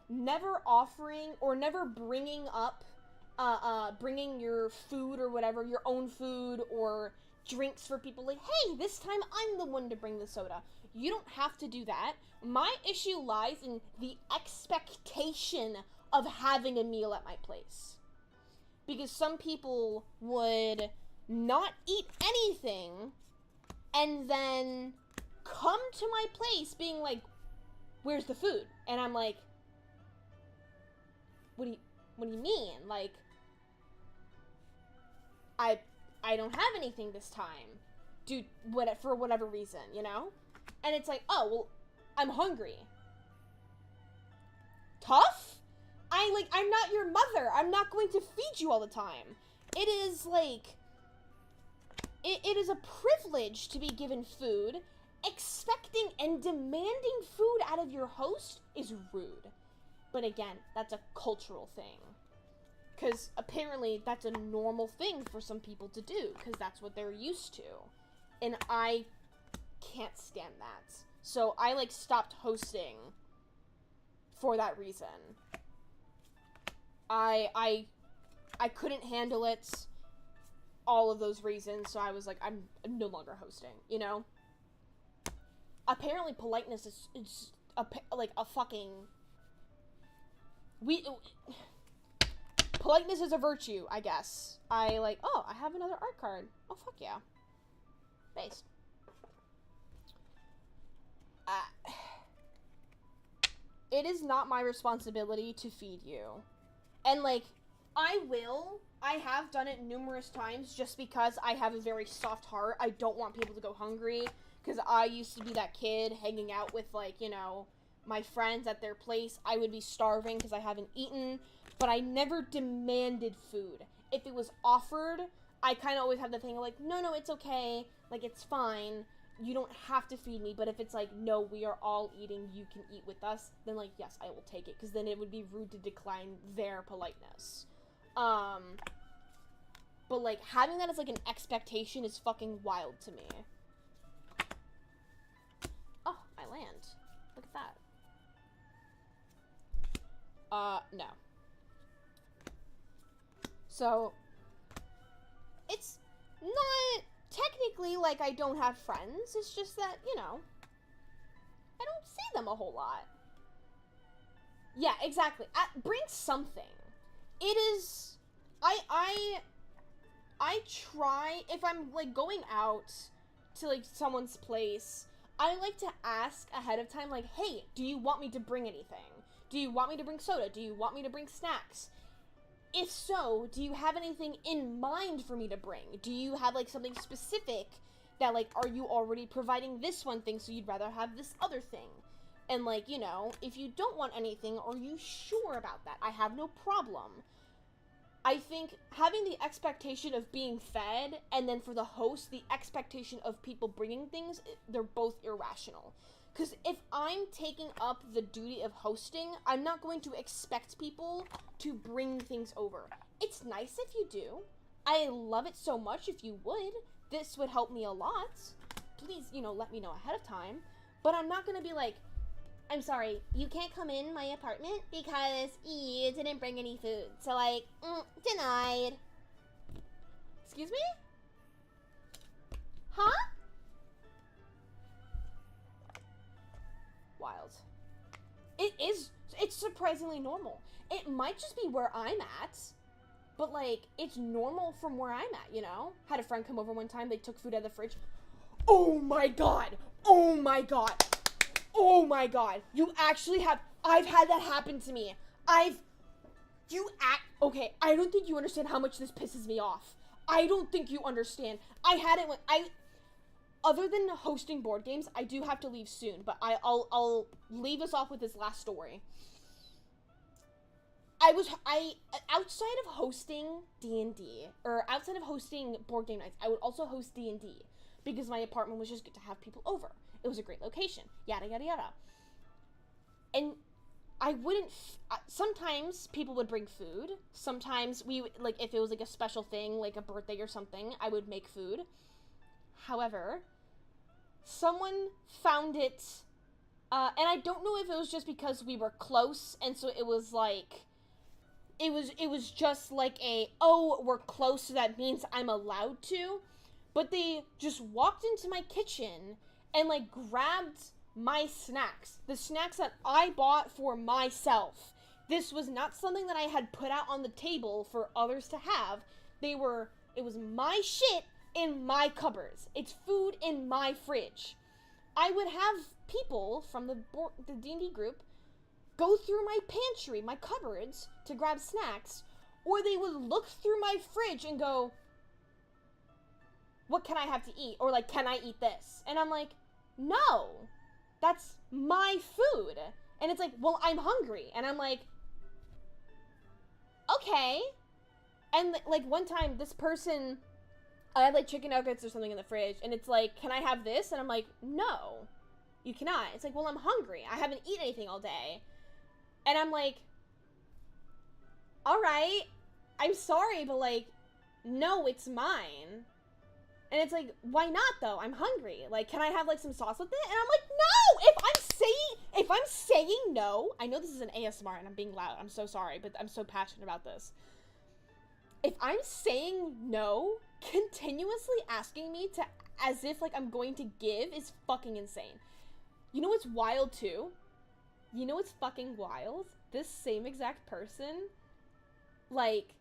Never offering, or never bringing up, bringing your food or whatever, your own food or drinks for people, like, hey, this time I'm the one to bring the soda. You don't have to do that. My issue lies in the expectation of having a meal at my place. Because some people would not eat anything and then come to my place being like, where's the food? And I'm like, what do you mean? Like, I don't have anything this time, dude, for whatever reason, you know? And it's like, oh, well, I'm hungry. Tough? I'm not your mother. I'm not going to feed you all the time. It is, like, it is a privilege to be given food. Expecting and demanding food out of your host is rude. But again, that's a cultural thing. Because apparently that's a normal thing for some people to do, because that's what they're used to. And I can't stand that. So I, like, stopped hosting for that reason. I couldn't handle it, all of those reasons, so I was like, I'm no longer hosting, you know? Apparently politeness is a fucking... Politeness is a virtue, I guess. Oh, I have another art card. Oh, fuck yeah. Based. It is not my responsibility to feed you. And, like, I have done it numerous times just because I have a very soft heart. I don't want people to go hungry, because I used to be that kid hanging out with, like, you know, my friends at their place. I would be starving because I haven't eaten, but I never demanded food. If it was offered, I kind of always have the thing of, like, no, it's okay, like, it's fine, you don't have to feed me. But if it's like, no, we are all eating, you can eat with us, then, like, yes, I will take it, because then it would be rude to decline their politeness. But, like, having that as, like, an expectation is fucking wild to me. Oh, my land. Look at that. No. So, it's not technically like I don't have friends, it's just that, you know, I don't see them a whole lot. Yeah, exactly. Bring something. It is, I try, if I'm, like, going out to, like, someone's place, I like to ask ahead of time, like, hey, do you want me to bring anything? Do you want me to bring soda? Do you want me to bring snacks? If so, do you have anything in mind for me to bring? Do you have, like, something specific that, like, are you already providing this one thing so you'd rather have this other thing? And, like, you know, if you don't want anything, are you sure about that? I have no problem. I think having the expectation of being fed, and then for the host, the expectation of people bringing things, they're both irrational. Because if I'm taking up the duty of hosting, I'm not going to expect people to bring things over. It's nice if you do. I love it so much if you would. This would help me a lot. Please, you know, let me know ahead of time. But I'm not going to be like, I'm sorry, you can't come in my apartment because you didn't bring any food. So, like, denied. Excuse me? Huh? Wild. It's surprisingly normal. It might just be where I'm at, but, like, it's normal from where I'm at, you know? Had a friend come over one time, they took food out of the fridge. Oh my god! Oh my god! Oh my god! You actually have, I've had that happen to me. Okay, I don't think you understand how much this pisses me off. I don't think you understand. I had it when, other than hosting board games, I do have to leave soon, but I'll leave us off with this last story. Outside of hosting D&D, or outside of hosting board game nights, I would also host D&D, because my apartment was just good to have people over. It was a great location, yada, yada, yada. And I wouldn't, sometimes people would bring food. Sometimes like, if it was, like, a special thing, like a birthday or something, I would make food. However, someone found it, and I don't know if it was just because we were close, and so it was, like, it was just, like, oh, we're close, so that means I'm allowed to, but they just walked into my kitchen and, like, grabbed my snacks. The snacks that I bought for myself. This was not something that I had put out on the table for others to have. It was my shit in my cupboards. It's food in my fridge. I would have people from the D&D group go through my pantry, my cupboards, to grab snacks, or they would look through my fridge and go, what can I have to eat? Or, like, can I eat this? And I'm like, no, that's my food. And it's like, well, I'm hungry. And I'm like, okay. And, like, one time, this person, I had, like, chicken nuggets or something in the fridge, and it's like, can I have this? And I'm like, no, you cannot. It's like, well, I'm hungry. I haven't eaten anything all day. And I'm like, all right, I'm sorry, but, like, no, it's mine. And it's like, why not, though? I'm hungry. Like, can I have, like, some sauce with it? And I'm like, no! If I'm saying no, I know this is an ASMR and I'm being loud. I'm so sorry, but I'm so passionate about this. If I'm saying no, continuously asking me to, as if, like, I'm going to give is fucking insane. You know what's wild, too? You know what's fucking wild? This same exact person, like,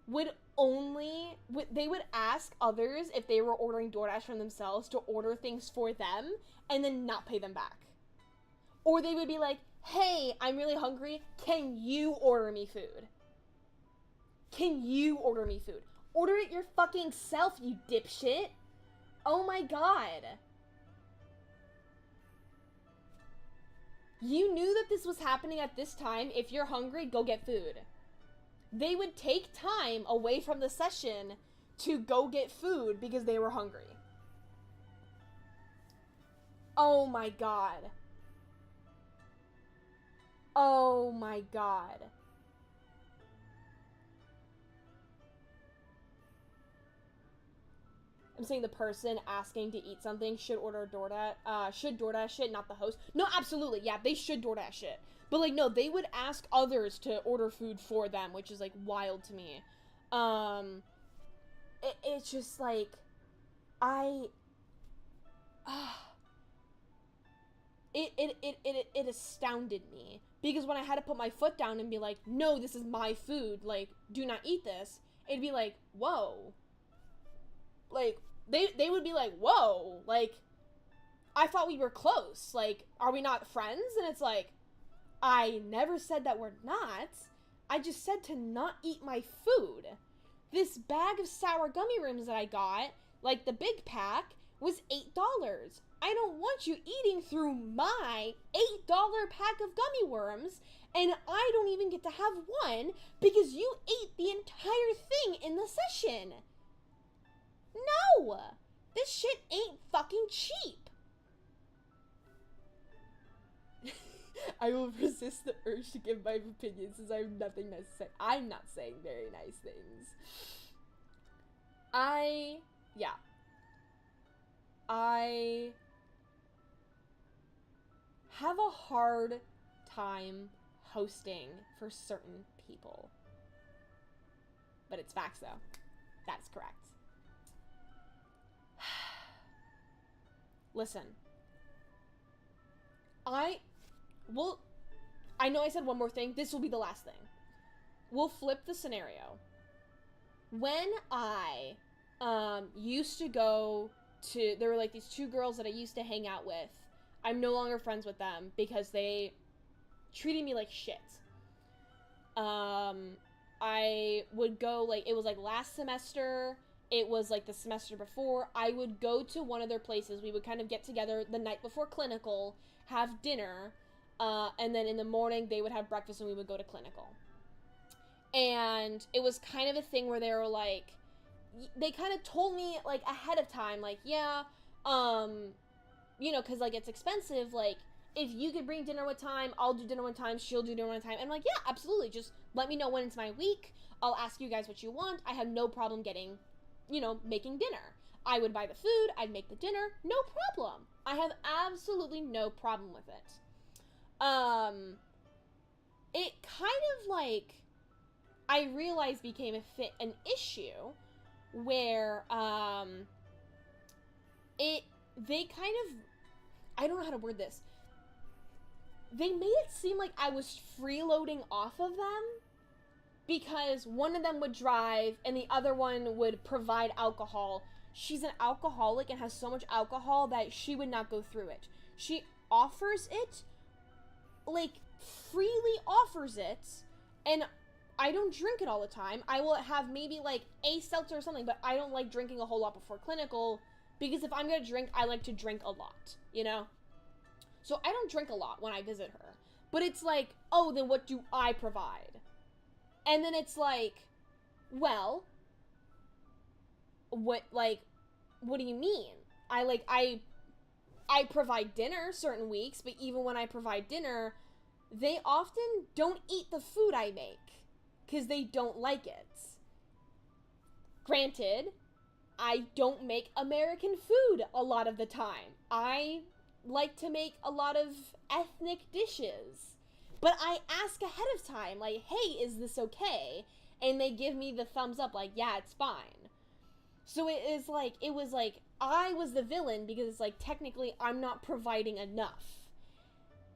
they would ask others if they were ordering DoorDash from themselves to order things for them and then not pay them back. Or they would be like, hey, I'm really hungry. Can you order me food? Can you order me food? Order it your fucking self, you dipshit. Oh my god. You knew that this was happening at this time. If you're hungry, go get food. They would take time away from the session to go get food because they were hungry. Oh my god. Oh my god. I'm saying the person asking to eat something should order DoorDash, should DoorDash it, not the host. No, absolutely, yeah, they should DoorDash it. But, like, no, they would ask others to order food for them, which is, like, wild to me. It's just, like, it astounded me. Because when I had to put my foot down and be like, no, this is my food, like, do not eat this, it'd be like, whoa. Like, they would be like, whoa, like, I thought we were close. Like, are we not friends? And it's like, I never said that we're not. I just said to not eat my food. This bag of sour gummy worms that I got, like the big pack, was $8. I don't want you eating through my $8 pack of gummy worms, and I don't even get to have one because you ate the entire thing in the session. No! This shit ain't fucking cheap. I will resist the urge to give my opinion since I have nothing nice to say. I'm not saying very nice things. I have a hard time hosting for certain people. But it's facts, though. That's correct. Listen. I know I said one more thing. This will be the last thing. We'll flip the scenario. When I used to go to, there were like these two girls that I used to hang out with. I'm no longer friends with them because they treated me like shit. I would go, like, it was like last semester, it was like the semester before, I would go to one of their places. We would kind of get together the night before clinical, have dinner, and then in the morning they would have breakfast and we would go to clinical. And it was kind of a thing where they were like, they kind of told me, like, ahead of time, like, yeah, You know, because, like, it's expensive. Like, if you could bring dinner one time, I'll do dinner one time, she'll do dinner one time. And I'm like, yeah, absolutely. Just let me know when it's my week. I'll ask you guys what you want. I have no problem getting, you know, making dinner. I would buy the food. I'd make the dinner. No problem. I have absolutely no problem with it. It kind of, like, I realized became an issue where, they kind of, I don't know how to word this. They made it seem like I was freeloading off of them because one of them would drive and the other one would provide alcohol. She's an alcoholic and has so much alcohol that she would not go through it. She offers it, like, freely offers it, and I don't drink it all the time. I will have maybe, like, a seltzer or something, but I don't like drinking a whole lot before clinical, because if I'm gonna drink, I like to drink a lot, you know? So I don't drink a lot when I visit her. But it's like, oh, then what do I provide? And then it's like, well, what do you mean? I provide dinner certain weeks, but even when I provide dinner, they often don't eat the food I make because they don't like it. Granted, I don't make American food a lot of the time. I like to make a lot of ethnic dishes. But I ask ahead of time, like, hey, is this okay? And they give me the thumbs up, like, yeah, it's fine. So it was like, I was the villain because it's like, technically, I'm not providing enough.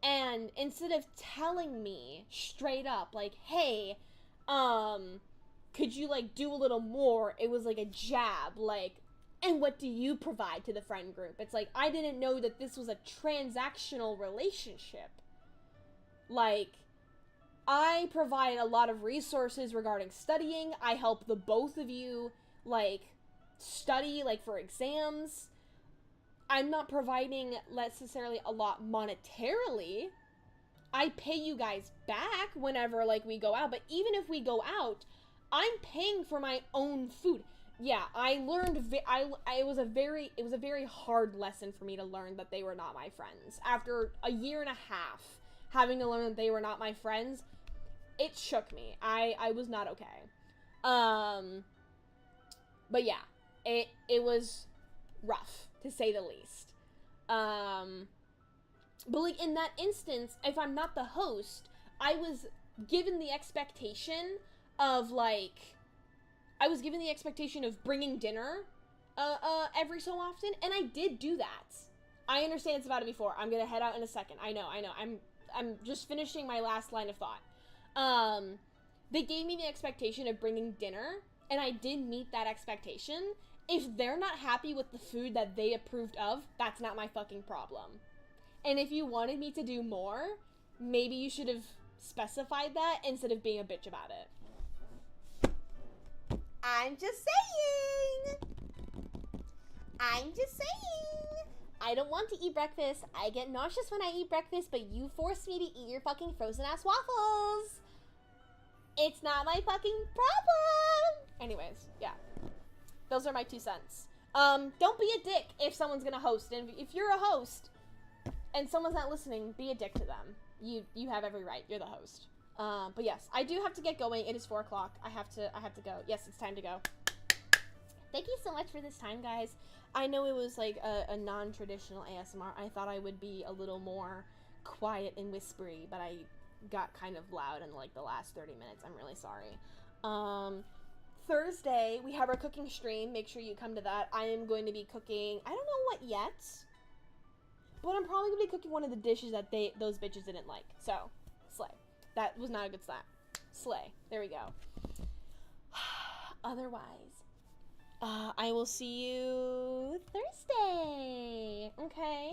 And instead of telling me straight up, like, hey, could you, like, do a little more? It was like a jab, like, and what do you provide to the friend group? It's like, I didn't know that this was a transactional relationship. Like, I provide a lot of resources regarding studying. I help the both of you, like, study, like, for exams. I'm not providing necessarily a lot monetarily. I pay you guys back whenever, like, we go out. But even if we go out, I'm paying for my own food. Yeah, I learned, it was a very hard lesson for me to learn that they were not my friends. After a year and a half having to learn that they were not my friends, it shook me. I was not okay. But yeah, it was rough, to say the least. But, like, in that instance, if I'm not the host, I was given the expectation of, like, bringing dinner, every so often, and I did do that. I understand it's about to be 4. I'm gonna head out in a second. I know. I'm just finishing my last line of thought. They gave me the expectation of bringing dinner, and I did meet that expectation. If they're not happy with the food that they approved of, that's not my fucking problem. And if you wanted me to do more, maybe you should have specified that instead of being a bitch about it. I'm just saying. I don't want to eat breakfast. I get nauseous when I eat breakfast, but you forced me to eat your fucking frozen ass waffles. It's not my fucking problem. Anyways, yeah. Those are my 2 cents. Don't be a dick if someone's gonna host. And if you're a host and someone's not listening, be a dick to them. You have every right. You're the host. But yes, I do have to get going. It is 4 o'clock. I have to go. Yes, it's time to go. Thank you so much for this time, guys. I know it was like a non-traditional ASMR. I thought I would be a little more quiet and whispery, but I got kind of loud in like the last 30 minutes. I'm really sorry. Thursday, we have our cooking stream. Make sure you come to that. I am going to be cooking, I don't know what yet, but I'm probably going to be cooking one of the dishes that those bitches didn't like. So, slay. That was not a good slap. Slay. There we go. Otherwise, I will see you Thursday. Okay?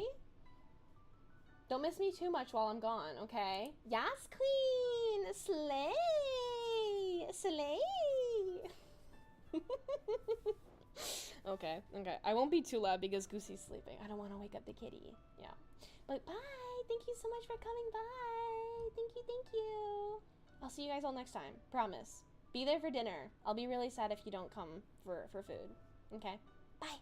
Don't miss me too much while I'm gone, okay? Yes, queen! Slay! Slay! Okay. I won't be too loud because Goosey's sleeping. I don't want to wake up the kitty. Yeah. But bye! Thank you so much for coming by! Thank you! I'll see you guys all next time. Promise. Be there for dinner. I'll be really sad if you don't come for food. Okay? Bye!